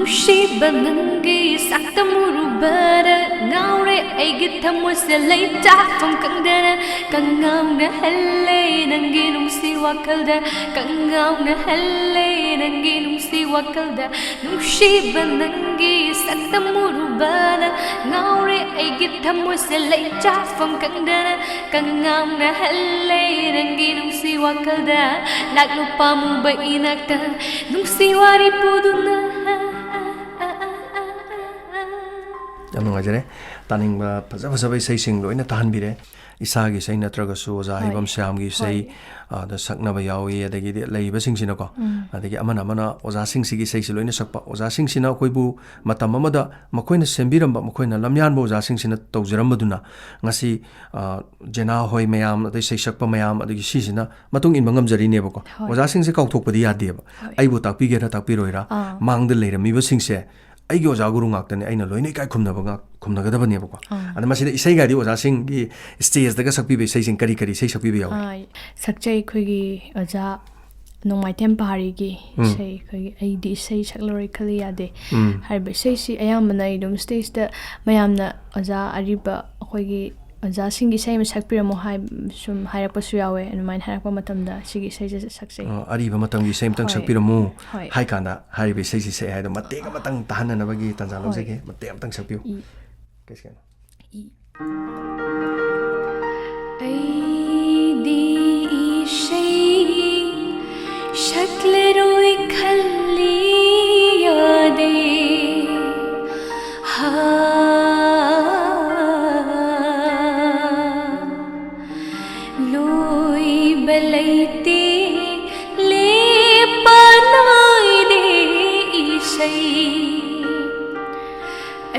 ꯅꯨꯡꯁꯤꯕ ꯅꯪꯒꯤ ꯁꯛꯇꯝ ꯎꯔꯨꯕꯗ ꯉꯥꯎꯔꯦ ꯑꯩꯒꯤ ꯊꯃꯣꯏꯁꯦ ꯂꯩꯇꯥꯐꯝ ꯈꯪꯗꯅ ꯀꯪꯉꯥꯎꯅꯍꯜꯂꯦ ꯅꯪꯒꯤ ꯅꯨꯡꯁꯤ ꯋꯥꯈꯜꯗ ꯀꯪꯉꯥꯎꯅꯍꯜꯂꯦ ꯅꯪꯒꯤ ꯅꯨꯡꯁꯤ ꯋꯥꯈꯜꯗ ꯅꯨꯡꯁꯤꯕ ꯅꯪꯒꯤ ꯁꯛꯇꯝ ꯎꯔꯨꯕꯗ ꯉꯥꯎꯔꯦ ꯑꯩꯒꯤ ꯊꯃꯣꯏꯁꯦ ꯂꯩꯇꯥꯐꯝ ꯈꯪꯗꯅ ꯀꯪꯉꯥꯎꯅꯍꯜꯂꯦ ꯅꯪꯒꯤ ꯅꯨꯡꯁꯤ ꯋꯥꯈꯜꯗ ꯂꯥꯛꯂꯨ ꯄꯥꯝꯃꯨꯕ ꯏꯅꯥꯛꯇ ꯅꯨꯡꯁꯤ ꯋꯥꯔꯤ ꯄꯨꯗꯨꯅ ꯌꯥꯝ ꯅꯨꯡꯉꯥꯏꯖꯔꯦ ꯇꯥꯅꯤꯡꯕ ꯐꯖ ꯐꯖꯕ ꯏꯁꯩꯁꯤꯡ ꯂꯣꯏꯅ ꯇꯥꯍꯟꯕꯤꯔꯦ ꯏꯁꯥꯒꯤ ꯏꯁꯩ ꯅꯠꯇ꯭ꯔꯒꯁꯨ ꯑꯣꯖꯥ ꯍꯩꯕꯝ ꯁ꯭ꯌꯥꯝꯒꯤ ꯏꯁꯩ ꯗ ꯁꯛꯅꯕ ꯌꯥꯎꯏ ꯑꯗꯒꯤꯗꯤ ꯂꯩꯔꯤꯕꯁꯤꯡꯁꯤꯅꯀꯣ ꯑꯗꯒꯤ ꯑꯃꯅ ꯑꯣꯖꯥꯁꯤꯡꯁꯤꯒꯤ ꯏꯁꯩꯁꯤ ꯂꯣꯏꯅ ꯁꯛꯄ ꯑꯣꯖꯥꯁꯤꯡꯁꯤꯅ ꯑꯩꯈꯣꯏꯕꯨ ꯃꯇꯝ ꯑꯃꯗ ꯃꯈꯣꯏꯅ ꯁꯦꯝꯕꯤꯔꯝꯕ ꯃꯈꯣꯏꯅ ꯂꯝꯌꯥꯟꯕ ꯑꯣꯖꯥꯁꯤꯡꯁꯤꯅ ꯇꯧꯖꯔꯝꯕꯗꯨꯅ ꯉꯁꯤ ꯖꯦꯅꯥ ꯍꯣꯏ ꯃꯌꯥꯝ ꯑꯗꯩ ꯁꯩꯁꯛꯄ ꯃꯌꯥꯝ ꯑꯗꯒꯤ ꯁꯤꯁꯤꯅ ꯃꯇꯨꯡ ꯏꯟꯕ ꯉꯝꯖꯔꯤꯅꯦꯕꯀꯣ ꯑꯣꯖꯥꯁꯤꯡꯁꯦ ꯀꯥꯎꯊꯣꯛꯄꯗꯤ ꯌꯥꯗꯦꯕ ꯑꯩꯕꯨ ꯇꯥꯛꯄꯤꯒꯦꯔꯥ ꯇꯥꯛꯄꯤꯔꯣꯏꯔꯥ ꯃꯥꯡꯗ ꯂꯩꯔꯝꯃꯤꯕꯁꯤꯡꯁꯦ ꯑꯩꯒꯤ ꯑꯣꯖꯥ ꯒꯨꯔꯨ ꯉꯥꯛꯇꯅꯦ ꯑꯩꯅ ꯂꯣꯏꯅ ꯏꯀꯥꯏ ꯈꯨꯝꯅꯒꯗꯕꯅꯦꯕꯀꯣ ꯑꯗ ꯃꯁꯤꯗ ꯏꯁꯩꯒꯥꯏꯗꯤ ꯑꯣꯖꯥꯁꯤꯡꯒꯤ ꯁ꯭ꯇꯦꯖꯇꯒ ꯁꯛꯄꯤꯕ ꯏꯁꯩꯁꯤꯡ ꯀꯔꯤ ꯀꯔꯤ ꯏꯁꯩ ꯁꯛꯄꯤꯕ ꯌꯥꯎꯏ ꯁꯛꯆꯩ ꯑꯩꯈꯣꯏꯒꯤ ꯑꯣꯖꯥ ꯅꯣꯡꯃꯥꯏꯊꯦꯝ ꯄꯍꯥꯔꯤꯒꯤ ꯏꯁꯩ ꯑꯩꯈꯣꯏꯒꯤ ꯑꯩꯗꯤ ꯏꯁꯩ ꯁꯛꯂꯔꯣꯏ ꯈꯜꯂꯤ ꯌꯥꯗꯦ ꯍꯥꯏꯔꯤꯕ ꯏꯁꯩꯁꯤ ꯑꯌꯥꯝꯕꯅ ꯑꯩ ꯑꯗꯨꯝ ꯁ꯭ꯇꯦꯖꯇ ꯃꯌꯥꯝꯅ ꯑꯣꯖꯥ ꯑꯔꯤꯕ ꯑꯩꯈꯣꯏꯒꯤ ꯑꯣꯖꯥꯁꯤꯡꯒꯤ ꯏꯁꯩ ꯑꯃ ꯁꯛꯄꯤꯔꯝꯃꯣ ꯁꯨꯝ ꯍꯥꯏꯔꯛꯄꯁꯨ ꯌꯥꯎꯋꯦ ꯑꯗꯨꯃꯥꯏꯅ ꯍꯥꯏꯔꯛꯄ ꯃꯇꯝꯗ ꯁꯤꯒꯤ ꯏꯁꯩꯁꯦ ꯁꯛꯆꯩ ꯑꯔꯤꯕ ꯃꯇꯝꯒꯤ ꯏꯁꯩ ꯑꯃꯇꯪ ꯁꯛꯄꯤꯔꯝꯃꯨ ꯍꯥꯏ ꯀꯥꯟꯗ ꯍꯥꯏꯔꯤꯕ ꯏꯁꯩꯁꯤ ꯁꯛꯑꯦ ꯍꯥꯏꯗꯣ ꯃꯇꯦꯛ ꯑꯃꯇꯪ ꯇꯥꯍꯟꯅꯅꯕꯒꯤ ꯇꯥꯟꯖꯥ ꯂꯧꯖꯒꯦ ꯃꯇꯦꯛ ꯑꯃꯇꯪ ꯁꯛꯄꯤꯌꯨ ꯑꯩꯗꯤ ꯏꯁꯩ ꯁꯛꯂꯔꯣꯏ ꯈꯜꯂꯤ ꯌꯥꯗꯦ ꯂꯣꯏꯕ ꯂꯩꯇꯦ ꯂꯦꯞꯄ ꯅꯥꯏꯗꯦ ꯏꯁꯩ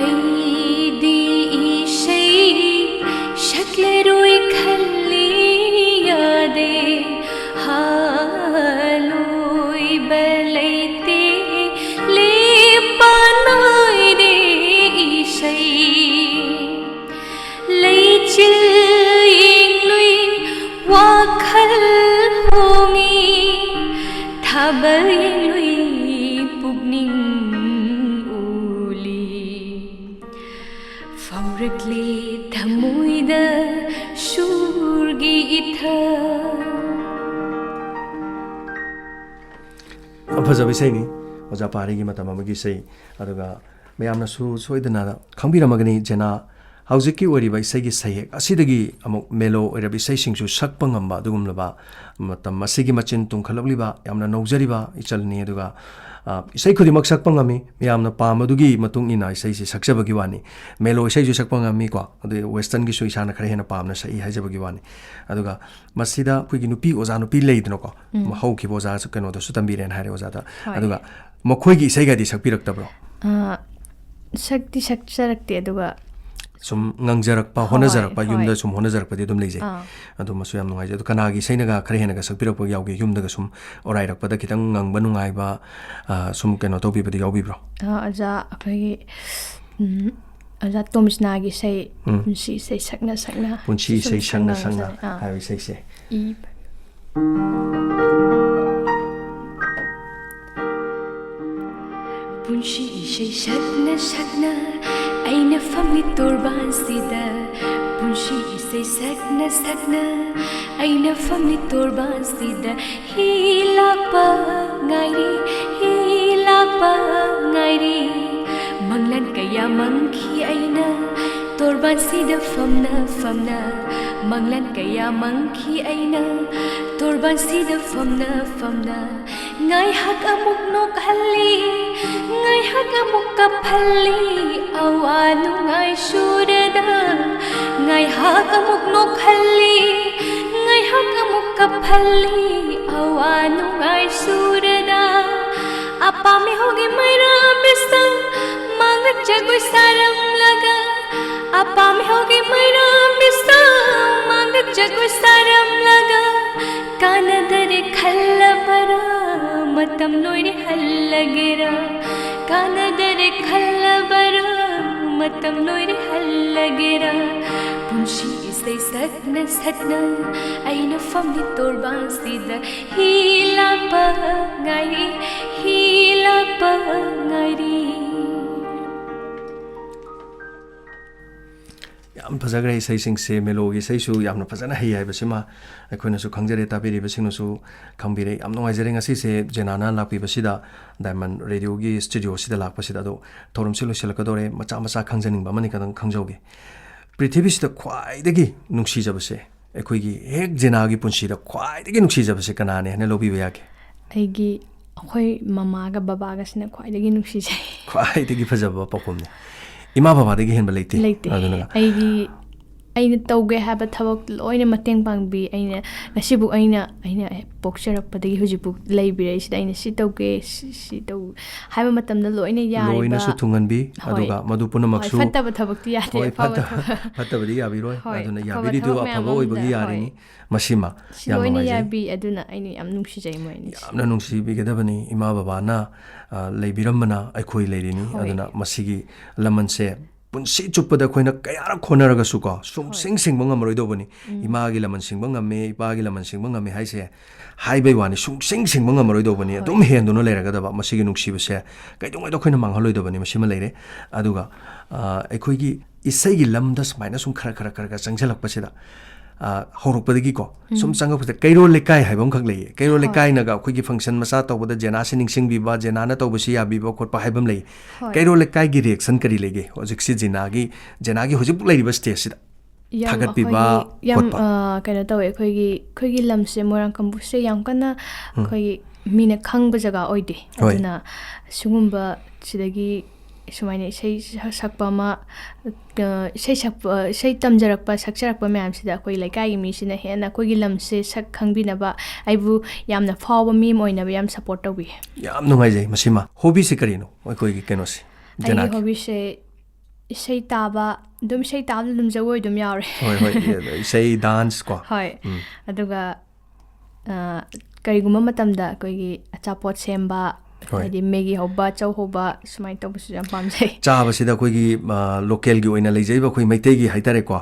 ꯑꯩꯗꯤ ꯏꯁꯩ ꯁꯛꯂꯔꯣꯏ ꯈꯜꯂꯤ ꯌꯥꯗꯦ ꯂꯣꯏꯕ ꯂꯩꯇꯦ ꯂꯦꯞꯄ ꯅꯥꯏꯗꯦ ꯏꯁꯩ ꯂꯩꯆꯤꯜ ꯌꯦꯡꯂꯨꯏ ꯋꯥꯈꯜ ꯍꯣꯡꯉꯤ ꯊꯥꯕꯜ ꯌꯦꯡꯂꯨꯏ ꯄꯨꯛꯅꯤꯡ ꯎꯂꯤ ꯐꯥꯎꯔꯛꯂꯦ ꯊꯃꯣꯏꯗ ꯁꯨꯔꯒꯤ ꯏꯊꯛ ꯐꯖꯕ ꯏꯁꯩꯅꯤ ꯑꯣꯖꯥ ꯄꯥꯔꯤꯒꯤ ꯃꯇꯝ ꯑꯃꯒꯤ ꯏꯁꯩ ꯑꯗꯨꯒ ꯃꯌꯥꯝꯅꯁꯨ ꯁꯣꯏꯗꯅ ꯈꯪꯕꯤꯔꯝꯃꯒꯅꯤ ꯖꯦꯅꯥ ꯍꯧꯖꯤꯛꯀꯤ ꯑꯣꯏꯔꯤꯕ ꯏꯁꯩꯒꯤ ꯁꯩꯍꯦꯛ ꯑꯁꯤꯗꯒꯤ ꯑꯃꯨꯛ ꯃꯦꯂꯣ ꯑꯣꯏꯔꯕ ꯏꯁꯩꯁꯤꯡꯁꯨ ꯁꯛꯄ ꯉꯝꯕ ꯑꯗꯨꯒꯨꯝꯂꯕ ꯃꯇꯝ ꯑꯁꯤꯒꯤ ꯃꯆꯤꯟ ꯇꯨꯡꯈꯠꯂꯛꯂꯤꯕ ꯌꯥꯝꯅ ꯅꯧꯖꯔꯤꯕ ꯏꯆꯜꯅꯤ ꯑꯗꯨꯒ ꯏꯁꯩ ꯈꯨꯗꯤꯡꯃꯛ ꯁꯛꯄ ꯉꯝꯃꯤ ꯃꯌꯥꯝꯅ ꯄꯥꯝꯕꯗꯨꯒꯤ ꯃꯇꯨꯡ ꯏꯟꯅ ꯏꯁꯩꯁꯤ ꯁꯛꯆꯕꯒꯤ ꯋꯥꯅꯤ ꯃꯦꯂꯣ ꯏꯁꯩꯁꯨ ꯁꯛꯄ ꯉꯝꯃꯤꯀꯣ ꯑꯗꯩ ꯋꯦꯁꯇꯔꯟꯒꯤꯁꯨ ꯏꯁꯥꯅ ꯈꯔ ꯍꯦꯟꯅ ꯄꯥꯝꯅ ꯁꯛꯏ ꯍꯥꯏꯖꯕꯒꯤ ꯋꯥꯅꯤ ꯑꯗꯨꯒ ꯃꯁꯤꯗ ꯑꯩꯈꯣꯏꯒꯤ ꯅꯨꯄꯤ ꯑꯣꯖꯥ ꯅꯨꯄꯤ ꯂꯩꯗꯅꯀꯣ ꯍꯧꯈꯤꯕ ꯑꯣꯖꯥ ꯀꯩꯅꯣꯗꯁꯨ ꯇꯝꯕꯤꯔꯦꯅ ꯍꯥꯏꯔꯦ ꯑꯣꯖꯥꯗ ꯑꯗꯨꯒ ꯃꯈꯣꯏꯒꯤ ꯏꯁꯩꯒꯗꯤ ꯁꯛꯄꯤꯔꯛꯇꯕ꯭ꯔꯣ ꯁꯛꯇꯤ ꯁꯛꯆꯔꯛꯇꯦ ꯑꯗꯨꯒ ꯁꯨꯝ ꯉꯪꯖꯔꯛꯄ ꯍꯣꯠꯅꯖꯔꯛꯄ ꯌꯨꯝꯗ ꯁꯨꯝ ꯍꯣꯠꯅꯖꯔꯛꯄꯗꯤ ꯑꯗꯨꯝ ꯂꯩꯖꯩ ꯑꯗꯨꯃꯁꯨ ꯌꯥꯝ ꯅꯨꯡꯉꯥꯏꯖꯩ ꯑꯗꯣ ꯀꯅꯥꯒꯤ ꯏꯁꯩꯅꯒ ꯈꯔ ꯍꯦꯟꯅꯒ ꯁꯛꯄꯤꯔꯛꯄ ꯌꯥꯎꯒꯦ ꯌꯨꯝꯗꯒ ꯁꯨꯝ ꯑꯣꯔꯥꯏꯔꯛꯄꯗ ꯈꯤꯇꯪ ꯉꯪꯕ ꯅꯨꯡꯉꯥꯏꯕ ꯁꯨꯝ ꯀꯩꯅꯣ ꯇꯧꯕꯤꯕꯗꯤ ꯌꯥꯎꯕꯤꯕ꯭ꯔꯣ ꯑꯣꯖꯥ ꯑꯩꯈꯣꯏꯒꯤ ꯑꯣꯖꯥ ꯇꯣꯝꯁꯅꯥꯒꯤ ꯏꯁꯩ ꯄꯨꯟꯁꯤ ꯏꯁꯩ ꯁꯛꯅ ꯁꯛꯅ ꯄꯨꯟꯁꯤ ꯏꯁꯩ ꯁꯛꯅ ꯁꯛꯅ ꯍꯥꯏꯕ ꯏꯁꯩꯁꯦ ꯄꯨꯟꯁꯤ ꯏꯁꯩ ꯁꯛꯅ ꯁꯛꯅ ꯑꯩꯅ ꯐꯝꯂꯤ ꯇꯣꯔꯕꯥꯟꯁꯤꯗ ꯄꯨꯟꯁꯤ ꯏꯁꯩ ꯁꯛꯅ ꯁꯛꯅ ꯑꯩꯅ ꯐꯝꯂꯤ ꯇꯣꯔꯕꯥꯟꯁꯤꯗ ꯍꯤ ꯂꯥꯛꯄ ꯉꯥꯏꯔꯤ ꯍꯤ ꯂꯥꯛꯄ ꯉꯥꯏꯔꯤ ꯃꯪꯂꯥꯟ ꯀꯌꯥ ꯃꯪꯈꯤ ꯑꯩꯅ ꯇꯣꯔꯕꯥꯟꯁꯤꯗ ꯐꯝꯅ ꯐꯝꯅ ꯃꯪꯂꯥꯟ ꯀꯌꯥ ꯃꯪꯈꯤ ꯑꯩꯅ ꯇꯣꯔꯕꯥꯟꯁꯤꯗ ꯐꯝꯅ ꯐꯝꯅ ꯉꯥꯏꯍꯥꯛ ꯑꯃꯨꯛ ꯅꯣꯛꯍꯜꯂꯤ ꯉꯥꯏꯍꯥꯛ ꯑꯃꯨꯛ ꯀꯞꯍꯜꯂꯤ ꯑꯋꯥ ꯅꯨꯡꯉꯥꯏ ꯁꯨꯔꯗ ꯉꯥꯏꯍꯥꯛ ꯑꯃꯨꯛ ꯅꯣꯛꯍꯜꯂꯤ ꯉꯥꯏꯍꯥꯛ ꯑꯃꯨꯛ ꯀꯞꯍꯜꯂꯤ ꯑꯋꯥ ꯅꯨꯡꯉꯥꯏ ꯁꯨꯔꯗ ꯑꯄꯥꯝꯃꯤ ꯍꯣꯒꯤ ꯃꯩꯔꯥꯕꯤꯁ ꯃꯥꯡꯗ ꯖꯒꯣꯏ ꯁꯥꯔꯝꯂꯒ ꯑꯄꯥꯝꯃꯤ ꯍꯣꯒꯤ ꯃꯩꯔꯥꯕꯤꯁ ꯃꯥꯡꯗ ꯖꯒꯣꯏ ꯁꯥꯔꯝꯂꯒ कानदरे खल्लबरा मतम लोइरे हल्लगेरा कानदरे खल्लबरा मतम लोइरे हल्लगेरा पुंशी इसे सतना सतना अइना फमली तोरबांसीदा हीला पा गाइरी ꯌꯥꯝ ꯐꯖꯈ꯭ꯔꯦ ꯏꯁꯩꯁꯤꯡꯁꯦ ꯃꯦꯂꯣꯒꯤ ꯏꯁꯩꯁꯨ ꯌꯥꯝꯅ ꯐꯖꯅ ꯍꯩ ꯍꯥꯏꯕꯁꯤꯃ ꯑꯩꯈꯣꯏꯅꯁꯨ ꯈꯪꯖꯔꯦ ꯇꯥꯕꯤꯔꯤꯕꯁꯤꯡꯅꯁꯨ ꯈꯪꯕꯤꯔꯦ ꯌꯥꯝ ꯅꯨꯡꯉꯥꯏꯖꯔꯦ ꯉꯁꯤꯁꯦ ꯖꯦꯅꯥꯅ ꯂꯥꯛꯄꯤꯕꯁꯤꯗ ꯗꯥꯏꯃꯟ ꯔꯦꯗꯤꯑꯣꯒꯤ ꯁ꯭ꯇꯨꯗꯤꯑꯣꯁꯤꯗ ꯂꯥꯛꯄꯁꯤꯗ ꯑꯗꯣ ꯊꯧꯔꯝꯁꯤ ꯂꯣꯏꯁꯤꯜꯂꯛꯀꯗꯧꯔꯦ ꯃꯆꯥ ꯃꯆꯥ ꯈꯪꯖꯅꯤꯡꯕ ꯑꯃꯅꯤ ꯈꯤꯇꯪ ꯈꯪꯖꯧꯒꯦ ꯄ꯭ꯔꯤꯊꯤꯕꯤꯁꯤꯗ ꯈ꯭ꯋꯥꯏꯗꯒꯤ ꯅꯨꯡꯁꯤꯖꯕꯁꯦ ꯑꯩꯈꯣꯏꯒꯤ ꯍꯦꯛ ꯖꯦꯅꯥꯒꯤ ꯄꯨꯟꯁꯤꯗ ꯈ꯭ꯋꯥꯏꯗꯒꯤ ꯅꯨꯡꯁꯤꯖꯕꯁꯦ ꯀꯅꯥꯅꯦ ꯍꯥꯏꯅ ꯂꯧꯕꯤꯕ ꯌꯥꯒꯦ ꯑꯩꯈꯣꯏ ꯃꯃꯥꯒ ꯕꯕꯥꯒꯁꯤꯅ ꯈ꯭ꯋꯥꯏꯗꯒꯤ ꯅꯨꯡꯁꯤꯖꯩ ꯈ꯭ꯋꯥꯏꯗꯒꯤ ꯐꯖꯕ ꯄꯥꯎꯈꯨꯝꯅꯤ ꯏꯃꯥ ꯕꯕꯥꯗꯒꯤ ꯍꯦꯟꯕ ꯂꯩꯇꯦ ꯑꯗꯨꯅ ꯑꯩꯅ ꯇꯧꯒꯦ ꯍꯥꯏꯕ ꯊꯕꯛ ꯂꯣꯏꯅ ꯃꯇꯦꯡ ꯄꯥꯡꯕꯤ ꯑꯩꯅ ꯉꯁꯤꯕꯨ ꯑꯩꯅ ꯄꯣꯛꯆꯔꯛꯄꯗꯒꯤ ꯍꯧꯖꯤꯛꯄꯨ ꯂꯩꯕꯤꯔꯛꯏꯁꯤꯗ ꯑꯩꯅ ꯁꯤ ꯇꯧꯒꯦ ꯁꯤ ꯇꯧ ꯍꯥꯏꯕ ꯃꯇꯝꯗ ꯂꯣꯏꯅ ꯌꯥꯔꯤꯕ ꯂꯣꯏꯅꯁꯨ ꯊꯨꯡꯍꯟꯕꯤ ꯑꯗꯨꯒ ꯃꯗꯨ ꯄꯨꯝꯅꯃꯛꯁꯨ ꯐꯠꯇꯕ ꯊꯕꯛꯇꯤ ꯌꯥꯗꯦ ꯐꯠꯇꯕꯗꯤ ꯌꯥꯕꯤꯔꯣꯏ ꯑꯗꯨꯅ ꯑꯐꯕ ꯌꯥꯕꯤꯔꯤꯗꯨ ꯊꯕꯛ ꯃꯌꯥꯝ ꯑꯐꯕ ꯑꯣꯏꯕꯒꯤ ꯑꯃꯗ ꯌꯥꯔꯤꯅꯤ ꯃꯁꯤꯃ ꯁꯤ ꯌꯥꯝ ꯂꯣꯏꯅ ꯅꯨꯡꯉꯥꯏꯖꯩ ꯌꯥꯕꯤ ꯑꯗꯨꯅ ꯑꯩꯅ ꯌꯥꯝ ꯅꯨꯡꯁꯤꯖꯩ ꯃꯣꯏꯅ ꯌꯥꯝꯅ ꯅꯨꯡꯁꯤꯕꯤꯒꯗꯕꯅꯤ ꯏꯃꯥ ꯕꯕꯥꯅ ꯂꯩꯕꯤꯔꯝꯕꯅ ꯑꯩꯈꯣꯏ ꯂꯩꯔꯤꯅꯤ ꯑꯗꯨꯅ ꯃꯁꯤꯒꯤ ꯂꯃꯟꯁꯦ ꯄꯨꯟꯁꯤ ꯆꯨꯞꯄꯗ ꯑꯩꯈꯣꯏꯅ ꯀꯌꯥꯔꯛ ꯍꯣꯠꯅꯔꯒꯁꯨ ꯀꯣ ꯁꯨꯡꯁꯤꯡ ꯁꯤꯡꯕ ꯉꯝꯃꯔꯣꯏꯗꯧꯕꯅꯤ ꯏꯃꯥꯒꯤ ꯂꯃꯟ ꯁꯤꯡꯕ ꯉꯝꯃꯦ ꯏꯄꯥꯒꯤ ꯂꯃꯟ ꯁꯤꯡꯕ ꯉꯝꯃꯦ ꯍꯥꯏꯁꯦ ꯍꯥꯏꯕꯩ ꯋꯥꯅꯤ ꯁꯨꯡꯁꯤꯡ ꯁꯤꯡꯕ ꯉꯝꯃꯔꯣꯏꯗꯧꯕꯅꯤ ꯑꯗꯨꯝ ꯍꯦꯟꯗꯨꯅ ꯂꯩꯔꯒꯗꯕ ꯃꯁꯤꯒꯤ ꯅꯨꯡꯁꯤꯕꯁꯦ ꯀꯩꯗꯧꯉꯩꯗ ꯑꯩꯈꯣꯏꯅ ꯃꯥꯡꯍꯜꯂꯣꯏꯗꯕꯅꯤ ꯃꯁꯤꯃ ꯂꯩꯔꯦ ꯑꯗꯨꯒ ꯑꯩꯈꯣꯏꯒꯤ ꯏꯁꯩꯒꯤ ꯂꯝꯗ ꯁꯨꯃꯥꯏꯅ ꯁꯨꯝ ꯈꯔ ꯆꯪꯁꯤꯜꯂꯛꯄꯁꯤꯗ ꯍꯧꯔꯛꯄꯗꯒꯤꯀꯣ ꯁꯨꯝ ꯆꯪꯉꯛꯄꯁꯤꯗ ꯀꯩꯔꯣꯜ ꯂꯩꯀꯥꯏ ꯍꯥꯏꯕ ꯑꯃꯈꯛ ꯂꯩꯌꯦ ꯀꯩꯔꯣꯜ ꯂꯩꯀꯥꯏꯅꯒ ꯑꯩꯈꯣꯏꯒꯤ ꯐꯪꯁꯟ ꯃꯆꯥ ꯇꯧꯕꯗ ꯖꯦꯅꯥꯁꯤ ꯅꯤꯡꯁꯤꯡꯕꯤꯕ ꯖꯦꯅꯥꯅ ꯇꯧꯕꯁꯤ ꯌꯥꯕꯤꯕ ꯈꯣꯠꯄ ꯍꯥꯏꯕ ꯑꯃ ꯂꯩ ꯀꯩꯔꯣꯜ ꯂꯩꯀꯥꯏꯒꯤ ꯔꯤꯑꯦꯛꯁꯟ ꯀꯔꯤ ꯂꯩꯒꯦ ꯍꯧꯖꯤꯛꯁꯤ ꯖꯦꯅꯥꯒꯤ ꯍꯧꯖꯤꯛ ꯂꯩꯔꯤꯕ ꯁ꯭ꯇꯦꯖꯁꯤꯗ ꯊꯥꯒꯠꯄꯤꯕ ꯈꯣꯠꯄ ꯀꯩꯅꯣ ꯇꯧꯋꯦ ꯑꯩꯈꯣꯏꯒꯤ ꯂꯝꯁꯦ ꯃꯣꯏꯔꯥꯡ ꯀꯥꯡꯕꯨꯁꯦ ꯌꯥꯝ ꯀꯟꯅ ꯑꯩꯈꯣꯏꯒꯤ ꯃꯤꯅ ꯈꯪꯕ ꯖꯒꯥ ꯑꯣꯏꯗꯦ ꯑꯗꯨꯅ ꯁꯤꯒꯨꯝꯕ ꯁꯤꯗꯒꯤ ꯁꯨꯃꯥꯏꯅ ꯏꯁꯩ ꯁꯛꯄ ꯑꯃ ꯏꯁꯩ ꯇꯝꯖꯔꯛꯄ ꯁꯛꯆꯔꯛꯄ ꯃꯌꯥꯝꯁꯤꯗ ꯑꯩꯈꯣꯏ ꯂꯩꯀꯥꯏꯒꯤ ꯃꯤꯁꯤꯅ ꯍꯦꯟꯅ ꯑꯩꯈꯣꯏꯒꯤ ꯂꯝꯁꯦ ꯁꯛ ꯈꯪꯕꯤꯅꯕ ꯑꯩꯕꯨ ꯌꯥꯝꯅ ꯐꯥꯎꯕ ꯃꯤ ꯑꯃ ꯑꯣꯏꯅꯕ ꯌꯥꯝ ꯁꯞꯄꯣꯔꯠ ꯇꯧꯕꯤ ꯌꯥꯝ ꯅꯨꯡꯉꯥꯏꯖꯩ ꯃꯁꯤꯃ ꯍꯣꯕꯤꯁꯤ ꯀꯔꯤꯅꯣ ꯑꯩꯈꯣꯏꯒꯤ ꯀꯩꯅꯣꯁꯤ ꯑꯩꯒꯤ ꯍꯣꯕꯤꯁꯦ ꯏꯁꯩ ꯇꯥꯕ ꯑꯗꯨꯝ ꯏꯁꯩ ꯇꯥꯕꯗ ꯑꯗꯨꯝ ꯖꯒꯣꯏ ꯑꯗꯨꯝ ꯌꯥꯎꯔꯦ ꯍꯣꯏ ꯏꯁꯩ ꯗꯥꯟꯁ ꯀꯣ ꯑꯗꯨꯒ ꯀꯔꯤꯒꯨꯝꯕ ꯃꯇꯝꯗ ꯑꯩꯈꯣꯏꯒꯤ ꯑꯆꯥꯄꯣꯠ ꯁꯦꯝꯕ ꯍꯥꯏꯗꯤ ꯃꯦꯒꯤ ꯍꯧꯕ ꯆꯧ ꯍꯧꯕ ꯁꯨꯃꯥꯏꯅ ꯇꯧꯕꯁꯨ ꯌꯥꯝ ꯄꯥꯝꯖꯩ ꯆꯥꯕꯁꯤꯗ ꯑꯩꯈꯣꯏꯒꯤ ꯂꯣꯀꯦꯜꯒꯤ ꯑꯣꯏꯅ ꯂꯩꯖꯔꯤꯕ ꯑꯩꯈꯣꯏ ꯃꯩꯇꯩꯒꯤ ꯍꯥꯏꯇꯥꯔꯦꯀꯣ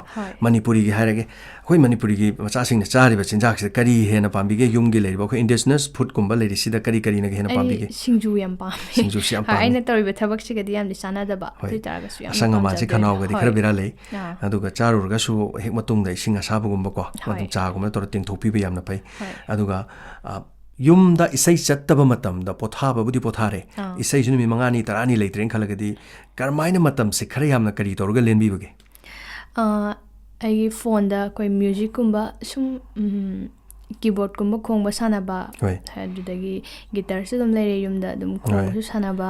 ꯃꯅꯤꯄꯨꯔꯤꯒꯤ ꯍꯥꯏꯔꯒꯦ ꯑꯩꯈꯣꯏ ꯃꯅꯤꯄꯨꯔꯤꯒꯤ ꯃꯆꯥꯁꯤꯡꯅ ꯆꯥꯔꯤꯕ ꯆꯤꯟꯖꯥꯛꯁꯤꯗ ꯀꯔꯤ ꯍꯦꯟꯅ ꯄꯥꯝꯕꯤꯒꯦ ꯌꯨꯝꯒꯤ ꯂꯩꯔꯤꯕ ꯑꯩꯈꯣꯏ ꯏꯟꯗꯤꯖꯤꯅꯁ ꯐꯨꯗꯀꯨꯝꯕ ꯂꯩꯔꯤꯁꯤꯗ ꯀꯔꯤꯅꯒ ꯍꯦꯟꯅ ꯄꯥꯝꯕꯤꯒꯦ ꯁꯤꯡꯖꯨ ꯌꯥꯝ ꯄꯥꯝꯃꯤ ꯁꯤꯡꯖꯨꯁꯤ ꯌꯥꯝ ꯄꯥꯝꯃꯤ ꯑꯩꯅ ꯇꯧꯔꯤꯕ ꯊꯕꯛꯁꯤꯒꯗꯤ ꯌꯥꯝꯗꯤ ꯆꯥꯟꯅꯗꯕ ꯑꯗꯨ ꯑꯣꯏꯇꯥꯔꯒꯁꯨ ꯌꯥꯝ ꯑꯁꯪ ꯑꯃꯥꯟꯁꯤ ꯈꯅꯥꯎꯒꯗꯤ ꯈꯔ ꯕꯦꯔꯥ ꯂꯩ ꯑꯗꯨꯒ ꯆꯥꯔꯨꯔꯒꯁꯨ ꯍꯦꯛ ꯃꯇꯨꯡꯗ ꯏꯁꯤꯡ ꯑꯁꯥꯕꯒꯨꯝꯕꯀꯣ ꯑꯗꯨꯝ ꯆꯥꯒꯨꯝꯕ ꯇꯧꯔ ꯇꯦꯡꯊꯣꯛꯄꯤꯕ ꯌꯥꯝꯅ ꯐꯩ ꯑꯗꯨꯒ ꯌꯨꯝꯗ ꯏꯁꯩ ꯆꯠꯇꯕ ꯃꯇꯝꯗ ꯄꯣꯊꯥꯕꯕꯨꯗꯤ ꯄꯣꯊꯥꯔꯦ ꯏꯁꯩꯁꯨ ꯅꯨꯃꯤꯠ 5ꯅꯤ 10ꯅꯤ ꯂꯩꯇ꯭ꯔꯦꯅ ꯈꯜꯂꯒꯗꯤ ꯀꯔꯝꯍꯥꯏꯅ ꯃꯇꯝꯁꯦ ꯈꯔ ꯌꯥꯝꯅ ꯀꯔꯤ ꯇꯧꯔꯒ ꯂꯦꯟꯕꯤꯕꯒꯦ ꯑꯩꯒꯤ ꯐꯣꯟꯗ ꯑꯩꯈꯣꯏ ꯃ꯭ꯌꯨꯖꯤꯛꯀꯨꯝꯕ ꯁꯨꯝ ꯀꯤꯕꯣꯔꯗꯀꯨꯝꯕ ꯈꯣꯡꯕ ꯁꯥꯟꯅꯕ ꯑꯗꯨꯗꯒꯤ ꯒꯤꯇꯔꯁꯨ ꯑꯗꯨꯝ ꯂꯩꯔꯦ ꯌꯨꯝꯗ ꯑꯗꯨꯝ ꯈꯣꯡꯕꯁꯨ ꯁꯥꯟꯅꯕ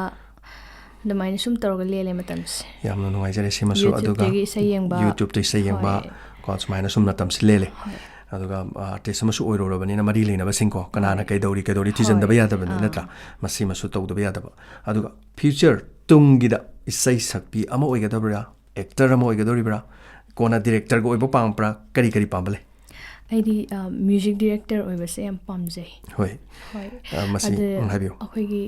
ꯑꯗꯨꯃꯥꯏꯅ ꯁꯨꯝ ꯇꯧꯔꯒ ꯂꯦꯜꯂꯦ ꯃꯇꯝꯁꯦ ꯌꯥꯝꯅ ꯅꯨꯡꯉꯥꯏꯖꯔꯦ ꯁꯤꯃꯁꯨ ꯑꯗꯨꯒ ꯌꯨꯇ꯭ꯌꯨꯕꯇ ꯏꯁꯩ ꯌꯦꯡꯕ ꯀꯣ ꯁꯨꯃꯥꯏꯅ ꯁꯨꯝ ꯃꯇꯝꯁꯤ ꯂꯦꯜꯂꯦ ꯑꯗꯨꯒ ꯑꯥꯔꯇꯤꯁ ꯑꯃꯁꯨ ꯑꯣꯏꯔꯨꯔꯕꯅꯤꯅ ꯃꯔꯤ ꯂꯩꯅꯕꯁꯤꯡꯀꯣ ꯀꯅꯥꯅ ꯀꯩꯗꯧꯔꯤ ꯊꯤꯖꯤꯟꯗꯕ ꯌꯥꯗꯕꯅꯤ ꯅꯠꯇ꯭ꯔꯥ ꯃꯁꯤꯃꯁꯨ ꯇꯧꯗꯕ ꯌꯥꯗꯕ ꯑꯗꯨꯒ ꯐ꯭ꯌꯨꯆꯔ ꯇꯨꯡꯒꯤꯗ ꯏꯁꯩ ꯁꯛꯄꯤ ꯑꯃ ꯑꯣꯏꯒꯗꯕ꯭ꯔꯥ ꯑꯦꯛꯇꯔ ꯑꯃ ꯑꯣꯏꯒꯗꯧꯔꯤꯕ꯭ರಾ ꯀꯣꯟꯅ ꯗꯤꯔꯦꯛꯇꯔꯒ ꯑꯣꯏꯕ ꯄꯥꯝꯕ꯭ꯔꯥ ꯀꯔꯤ ꯄꯥꯝꯕ ꯂꯩ ꯑꯩꯗꯤ ꯃ꯭ꯌꯨꯖꯤꯛ ꯗꯤꯔꯦꯛꯇꯔ ꯑꯣꯏꯕꯁꯦ ꯌꯥꯝ ꯄꯥꯝꯖꯩ ꯃꯁꯤ ꯍꯥꯏꯕꯤꯌꯨ ꯑꯩꯈꯣꯏꯒꯤ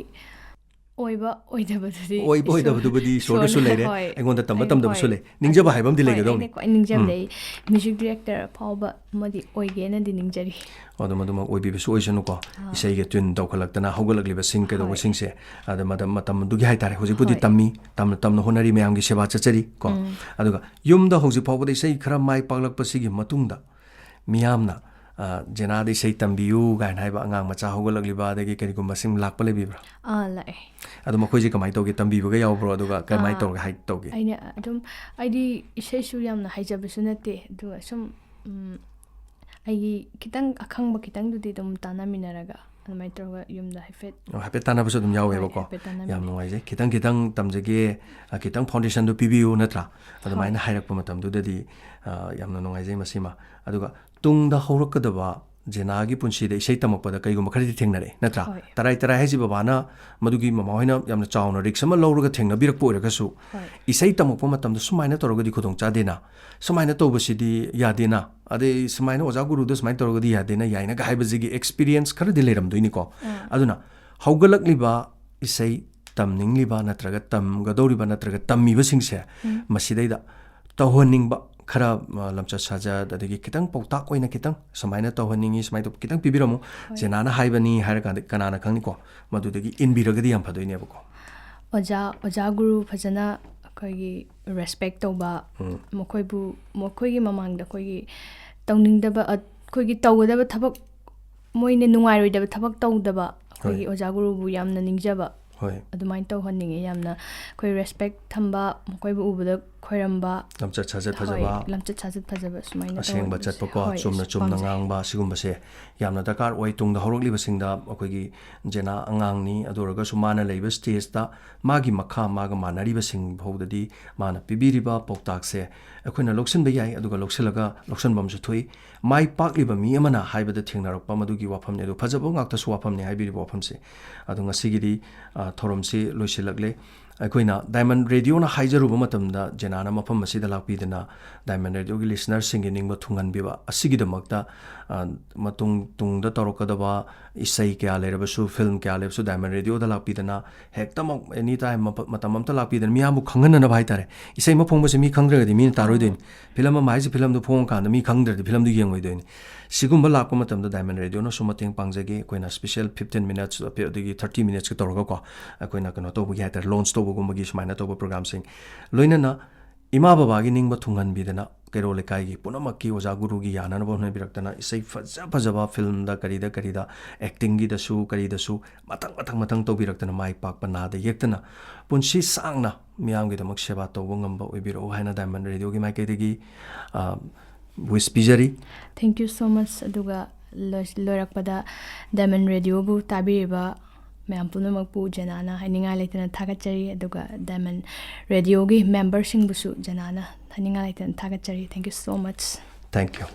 ꯑꯣꯏꯗꯕꯗꯨꯕꯨꯗꯤ ꯏꯁꯣꯔꯗꯁꯨ ꯂꯩꯔꯦ ꯑꯩꯉꯣꯟꯗ ꯇꯝꯕꯁꯨ ꯂꯩ ꯅꯤꯡꯖꯕ ꯍꯥꯏꯕ ꯑꯃꯗꯤ ꯂꯩꯒꯗꯧꯅꯤ ꯑꯩꯅ ꯈ꯭ꯋꯥꯏ ꯅꯤꯡꯖꯕꯗ ꯑꯩ ꯃ꯭ꯌꯨꯖꯤꯛ ꯗꯤꯔꯦꯛꯇꯔ ꯐꯥꯎꯕ ꯑꯃꯗꯤ ꯑꯣꯏꯒꯦꯅꯗꯤ ꯅꯤꯡꯖꯔꯤ ꯑꯗꯨꯃꯛ ꯑꯣꯏꯕꯤꯕꯁꯨ ꯑꯣꯏꯁꯅꯨꯀꯣ ꯏꯁꯩꯒ ꯇ꯭ꯌꯨꯟ ꯇꯧꯈꯠꯂꯛꯇꯅ ꯍꯧꯒꯠꯂꯛꯂꯤꯕꯁꯤꯡ ꯀꯩꯗꯧꯕꯁꯤꯡꯁꯦ ꯑꯗ ꯃꯇꯝꯗꯨꯒꯤ ꯍꯥꯏꯇꯥꯔꯦ ꯍꯧꯖꯤꯛꯄꯨꯗꯤ ꯇꯝꯅ ꯍꯣꯠꯅꯔꯤ ꯃꯌꯥꯝꯒꯤ ꯁꯦꯕꯥ ꯆꯠꯆꯔꯤ ꯀꯣ ꯑꯗꯨꯒ ꯌꯨꯝꯗ ꯍꯧꯖꯤꯛ ꯐꯥꯎꯕꯗ ꯏꯁꯩ ꯈꯔ ꯃꯥꯏ ꯄꯥꯛꯂꯛꯄꯁꯤꯒꯤ ꯃꯇꯨꯡꯗ ꯃꯤꯌꯥꯝꯅ ꯖꯦꯅꯥꯗ ꯏꯁꯩ ꯇꯝꯕꯤꯌꯨ ꯀꯥꯏꯅ ꯍꯥꯏꯕ ꯑꯉꯥꯡ ꯃꯆꯥ ꯍꯧꯒꯠꯂꯛꯂꯤꯕ ꯑꯗꯒꯤ ꯀꯔꯤꯒꯨꯝꯕ ꯁꯤꯡ ꯂꯥꯛꯄ ꯂꯩꯕꯤꯕ꯭ꯔꯥ ꯂꯥꯛꯑꯦ ꯑꯗꯣ ꯃꯈꯣꯏꯁꯦ ꯀꯃꯥꯏꯅ ꯇꯧꯒꯦ ꯇꯝꯕꯤꯕꯒ ꯌꯥꯎꯕ꯭ꯔꯣ ꯑꯗꯨꯒ ꯀꯃꯥꯏꯅ ꯇꯧꯔꯒ ꯇꯧꯒꯦ ꯑꯩꯅ ꯑꯗꯨꯝ ꯑꯩꯗꯤ ꯏꯁꯩꯁꯨ ꯌꯥꯝꯅ ꯍꯩꯖꯕꯁꯨ ꯅꯠꯇꯦ ꯑꯗꯨꯒ ꯁꯨꯝ ꯑꯩꯒꯤ ꯈꯤꯇꯪ ꯑꯈꯪꯕ ꯈꯤꯇꯪꯗꯨꯗꯤ ꯑꯗꯨꯝ ꯇꯥꯟꯅꯃꯤꯟꯅꯔꯒ ꯑꯗꯨꯃꯥꯏꯅ ꯇꯧꯔꯒ ꯌꯨꯝꯗ ꯍꯥꯏꯐꯦꯠ ꯇꯥꯟꯅꯕꯁꯨ ꯑꯗꯨꯝ ꯌꯥꯎꯋꯦꯕꯀꯣ ꯌꯥꯝ ꯅꯨꯡꯉꯥꯏꯖꯩ ꯈꯤꯇꯪ ꯇꯝꯖꯒꯦ ꯈꯤꯇꯪ ꯐꯥꯎꯟꯗꯦꯁꯟꯗꯨ ꯄꯤꯕꯤꯌꯨ ꯅꯠꯇ꯭ꯔꯥ ꯑꯗꯨꯃꯥꯏꯅ ꯍꯥꯏꯔꯛꯄ ꯃꯇꯝꯗꯨꯗꯗꯤ ꯌꯥꯝꯅ ꯅꯨꯡꯉꯥꯏꯖꯩ ꯃꯁꯤꯃ ꯑꯗꯨꯒ ꯇꯨꯡꯗ ꯍꯧꯔꯛꯀꯗꯕ ꯖꯦꯅꯥꯒꯤ ꯄꯨꯟꯁꯤꯗ ꯏꯁꯩ ꯇꯝꯃꯛꯄꯗ ꯀꯩꯒꯨꯝꯕ ꯈꯔꯗꯤ ꯊꯦꯡꯅꯔꯛꯑꯦ ꯅꯠꯇ꯭ꯔꯥ ꯇꯔꯥꯏ ꯍꯥꯏꯁꯤ ꯕꯕꯥꯅ ꯃꯗꯨꯒꯤ ꯃꯃꯥꯍꯣꯏꯅ ꯌꯥꯝꯅ ꯆꯥꯎꯅ ꯔꯤꯛꯁ ꯑꯃ ꯂꯧꯔꯒ ꯊꯦꯡꯅꯕꯤꯔꯛꯄ ꯑꯣꯏꯔꯒꯁꯨ ꯏꯁꯩ ꯇꯝꯃꯛꯄ ꯃꯇꯝꯗ ꯁꯨꯃꯥꯏꯅ ꯇꯧꯔꯒꯗꯤ ꯈꯨꯗꯣꯡ ꯆꯥꯗꯦꯅ ꯁꯨꯃꯥꯏꯅ ꯇꯧꯕꯁꯤꯗꯤ ꯌꯥꯗꯦꯅ ꯑꯗꯩ ꯁꯨꯃꯥꯏꯅ ꯑꯣꯖꯥ ꯒꯨꯔꯨꯗ ꯁꯨꯃꯥꯏꯅ ꯇꯧꯔꯒꯗꯤ ꯌꯥꯗꯦꯅ ꯌꯥꯏꯅꯒ ꯍꯥꯏꯕꯁꯤꯒꯤ ꯑꯦꯛꯁꯄꯤꯔꯤꯌꯦꯟꯁ ꯈꯔꯗꯤ ꯂꯩꯔꯝꯗꯣꯏꯅꯤꯀꯣ ꯑꯗꯨꯅ ꯍꯧꯒꯠꯂꯛꯂꯤꯕ ꯏꯁꯩ ꯇꯝꯅꯤꯡꯂꯤꯕ ꯅꯠꯇ꯭ꯔꯒ ꯇꯝꯒꯗꯧꯔꯤꯕ ꯅꯠꯇ꯭ꯔꯒ ꯇꯝꯃꯤꯕꯁꯤꯡꯁꯦ ꯃꯁꯤꯗꯩꯗ ꯇꯧꯍꯟꯅꯤꯡꯕ ꯈꯔ ꯂꯝꯆꯠ ꯁꯥꯖꯠ ꯑꯗꯒꯤꯈꯤꯇꯪ ꯄꯥꯎꯇꯥꯛ ꯑꯣꯏꯅ ꯈꯤꯇꯪ ꯁꯨꯃꯥꯏꯅ ꯇꯧꯍꯟꯅꯤꯡꯉꯤ ꯁꯨꯃꯥꯏꯅ ꯇꯧ ꯈꯤꯇꯪ ꯄꯤꯕꯤꯔꯝꯃꯨ ꯖꯦꯅꯥꯅ ꯍꯥꯏꯕꯅꯤ ꯍꯥꯏꯔꯀꯥꯟꯗ ꯀꯅꯥꯅ ꯈꯪꯅꯤꯀꯣ ꯃꯗꯨꯗꯒꯤ ꯏꯟꯕꯤꯔꯒꯗꯤ ꯌꯥꯝ ꯐꯗꯣꯏꯅꯦꯕꯀꯣ ꯑꯣꯖꯥ ꯒꯨꯔꯨ ꯐꯖꯅ ꯑꯩꯈꯣꯏꯒꯤ ꯔꯦꯁꯄꯦꯛ ꯇꯧꯕ ꯃꯈꯣꯏꯒꯤ ꯃꯃꯥꯡꯗ ꯑꯩꯈꯣꯏꯒꯤ ꯇꯧꯅꯤꯡꯗꯕ ꯑꯩꯈꯣꯏꯒꯤ ꯇꯧꯒꯗꯕ ꯊꯕꯛ ꯃꯣꯏꯅ ꯅꯨꯡꯉꯥꯏꯔꯣꯏꯗꯕ ꯊꯕꯛ ꯇꯧꯗꯕ ꯑꯩꯈꯣꯏꯒꯤ ꯑꯣꯖꯥ ꯒꯨꯔꯨꯕꯨ ꯌꯥꯝꯅ ꯅꯤꯡꯖꯕ ꯑꯗꯨꯃꯥꯏꯅ ꯇꯧꯍꯟꯅꯤꯡꯉꯤ ꯌꯥꯝꯅ ꯑꯩꯈꯣꯏ ꯔꯦꯁꯄꯦꯛ ꯊꯝꯕ ꯃꯈꯣꯏꯕꯨ ꯎꯕꯗ ꯈꯣꯏꯔꯝꯕ ꯂꯝꯆꯠ ꯁꯥꯖꯠ ꯐꯖꯕ ꯂꯝꯆꯠ ꯁꯥꯖꯠ ꯐꯖꯕ ꯁꯨꯃꯥꯏꯅ ꯑꯁꯦꯡꯕ ꯆꯠꯄꯀꯣ ꯆꯨꯝꯅ ꯉꯥꯡꯕ ꯁꯤꯒꯨꯝꯕꯁꯦ ꯌꯥꯝꯅ ꯗꯔꯀꯥꯔ ꯑꯣꯏ ꯇꯨꯡꯗ ꯍꯧꯔꯛꯂꯤꯕꯁꯤꯡꯗ ꯑꯩꯈꯣꯏꯒꯤ ꯖꯦꯅꯥ ꯑꯉꯥꯡꯅꯤ ꯑꯗꯨ ꯑꯣꯏꯔꯒꯁꯨ ꯃꯥꯅ ꯂꯩꯕ ꯁ꯭ꯇꯦꯖꯇ ꯃꯥꯒꯤ ꯃꯈꯥ ꯃꯥꯒ ꯃꯥꯟꯅꯔꯤꯕꯁꯤꯡ ꯐꯥꯎꯗꯗꯤ ꯃꯥꯅ ꯄꯤꯕꯤꯔꯤꯕ ꯄꯥꯎꯇꯥꯛꯁꯦ ꯑꯩꯈꯣꯏꯅ ꯂꯧꯁꯤꯟꯕ ꯌꯥꯏ ꯑꯗꯨꯒ ꯂꯧꯁꯤꯜꯂꯒ ꯂꯧꯁꯤꯟꯕ ꯑꯃꯁꯨ ꯊꯣꯛꯏ ꯃꯥꯏ ꯄꯥꯛꯂꯤꯕ ꯃꯤ ꯑꯃꯅ ꯍꯥꯏꯕꯗ ꯊꯦꯡꯅꯔꯛꯄ ꯃꯗꯨꯒꯤ ꯋꯥꯐꯝꯅꯤ ꯑꯗꯨ ꯐꯖꯕ ꯉꯥꯛꯇꯁꯨ ꯋꯥꯐꯝꯅꯤ ꯍꯥꯏꯕꯤꯔꯤꯕ ꯋꯥꯐꯝꯁꯦ ꯑꯗꯣ ꯉꯁꯤꯒꯤꯗꯤ ꯊꯧꯔꯝꯁꯤ ꯂꯣꯏꯁꯤꯜꯂꯛꯂꯦ ꯑꯩꯈꯣꯏꯅ ꯗꯥꯏꯃꯟ ꯔꯦꯗꯤꯑꯣꯅ ꯍꯥꯏꯖꯔꯨꯕ ꯃꯇꯝꯗ ꯖꯦꯅꯥꯅ ꯃꯐꯝ ꯑꯁꯤꯗ ꯂꯥꯛꯄꯤꯗꯅ ꯗꯥꯏꯃꯟ ꯔꯦꯗꯤꯑꯣꯒꯤ ꯂꯤꯁꯅꯔꯁꯤꯡꯒꯤ ꯅꯤꯡꯕ ꯊꯨꯡꯍꯟꯕꯤꯕ ꯑꯁꯤꯒꯤꯗꯃꯛꯇ ꯇꯨꯡꯗ ꯇꯧꯔꯛꯀꯗꯕ ꯏꯁꯩ ꯀꯌꯥ ꯂꯩꯔꯕꯁꯨ ꯐꯤꯜꯝ ꯀꯌꯥ ꯂꯩꯔꯕꯁꯨ ꯗꯥꯏꯃꯟ ꯔꯦꯗꯤꯑꯣꯗ ꯂꯥꯛꯄꯤꯗꯅ ꯍꯦꯛꯇꯃꯛ ꯑꯦꯅꯤ ꯇꯥꯏꯝ ꯃꯇꯝ ꯑꯃꯇ ꯂꯥꯛꯄꯤꯗꯅ ꯃꯤꯌꯥꯝꯕꯨ ꯈꯪꯍꯟꯅꯅꯕ ꯍꯥꯏꯇꯥꯔꯦ ꯏꯁꯩ ꯑꯃ ꯐꯣꯡꯕꯁꯤ ꯃꯤ ꯈꯪꯗ꯭ꯔꯒꯗꯤ ꯃꯤꯅ ꯇꯥꯔꯣꯏꯗꯣꯏꯅꯤ ꯐꯤꯂꯝ ꯑꯃ ꯍꯥꯏꯁꯤ ꯐꯤꯂꯝꯗꯨ ꯐꯣꯡꯉꯀꯥꯟꯗ ꯃꯤ ꯈꯪꯗ꯭ꯔꯗꯤ ꯐꯤꯂꯝꯗꯨ ꯌꯦꯡꯉꯣꯏꯗꯣꯏꯅꯤ ꯁꯤꯒꯨꯝꯕ ꯂꯥꯛꯄ ꯃꯇꯝꯗ ꯗꯥꯏꯃꯟ ꯔꯦꯗꯤꯑꯣꯅꯁꯨ ꯃꯇꯦꯡ ꯄꯥꯡꯖꯒꯦ ꯑꯩꯈꯣꯏꯅ ꯁ꯭ꯄꯦꯁꯤꯌꯦꯜ 15 ꯃꯤꯅꯠꯁ ꯑꯗꯒꯤ 30 ꯃꯤꯅꯠꯁꯀ ꯇꯧꯔꯒꯀꯣ ꯑꯩꯈꯣꯏꯅ ꯀꯩꯅꯣ ꯇꯧꯕꯒꯤ ꯍꯥꯏꯇꯥꯔꯦ ꯂꯣꯟꯆ ꯇꯧꯕꯒꯨꯝꯕꯒꯤ ꯁꯨꯃꯥꯏꯅ ꯇꯧꯕ ꯄ꯭ꯔꯣꯒ꯭ꯔꯥꯝꯁꯤꯡ ꯂꯣꯏꯅꯅ ꯏꯃꯥ ꯕꯕꯥꯒꯤ ꯅꯤꯡꯕ ꯊꯨꯡꯍꯟꯕꯤꯗꯅ ꯀꯩꯔꯣꯜ ꯂꯩꯀꯥꯏꯒꯤ ꯄꯨꯝꯅꯃꯛꯀꯤ ꯑꯣꯖꯥ ꯒꯨꯔꯨꯒꯤ ꯌꯥꯅꯅꯕ ꯍꯣꯠꯅꯕꯤꯔꯛꯇꯅ ꯏꯁꯩ ꯐꯖꯕ ꯐꯤꯜꯝꯗ ꯀꯔꯤꯗ ꯑꯦꯛꯇꯤꯡꯒꯤꯗꯁꯨ ꯀꯔꯤꯗꯁꯨ ꯃꯊꯪ ꯇꯧꯕꯤꯔꯛꯇꯅ ꯃꯥꯏ ꯄꯥꯛꯄ ꯅꯥꯗ ꯌꯦꯛꯇꯅ ꯄꯨꯟꯁꯤ ꯁꯥꯡꯅ ꯃꯤꯌꯥꯝꯒꯤꯗꯃꯛ ꯁꯦꯕꯥ ꯇꯧꯕ ꯉꯝꯕ ꯑꯣꯏꯕꯤꯔꯛꯎ ꯍꯥꯏꯅ ꯗꯥꯏꯃꯟ ꯔꯦꯗꯤꯑꯣꯒꯤ ꯃꯥꯏꯀꯩꯗꯒꯤ ꯋꯤꯁ ꯄꯤꯖꯔꯤ ꯊꯦꯡꯛ ꯌꯨ ꯁꯣ ꯃꯆ ꯑꯗꯨꯒ ꯂꯣꯏꯔꯛꯄꯗ ꯗꯥꯏꯃꯟ ꯔꯦꯗꯤꯑꯣꯕꯨ ꯇꯥꯕꯤꯔꯤꯕ ꯃꯌꯥꯝ ꯄꯨꯝꯅꯃꯛꯄꯨ ꯖꯦꯅꯥꯅ ꯍꯥꯏꯅꯤꯡꯉꯥꯏ ꯂꯩꯇꯅ ꯊꯥꯒꯠꯆꯔꯤ ꯑꯗꯨꯒ ꯗꯥꯏꯃꯟ ꯔꯦꯗꯤꯑꯣꯒꯤ ꯃꯦꯝꯕꯔꯁꯤꯡꯕꯨꯁꯨ ꯖꯦꯅꯥꯅ ꯍꯥꯏꯅꯤꯡꯉꯥꯏ ꯂꯩꯇꯅ ꯊꯥꯒꯠꯆꯔꯤ thank you so much thank U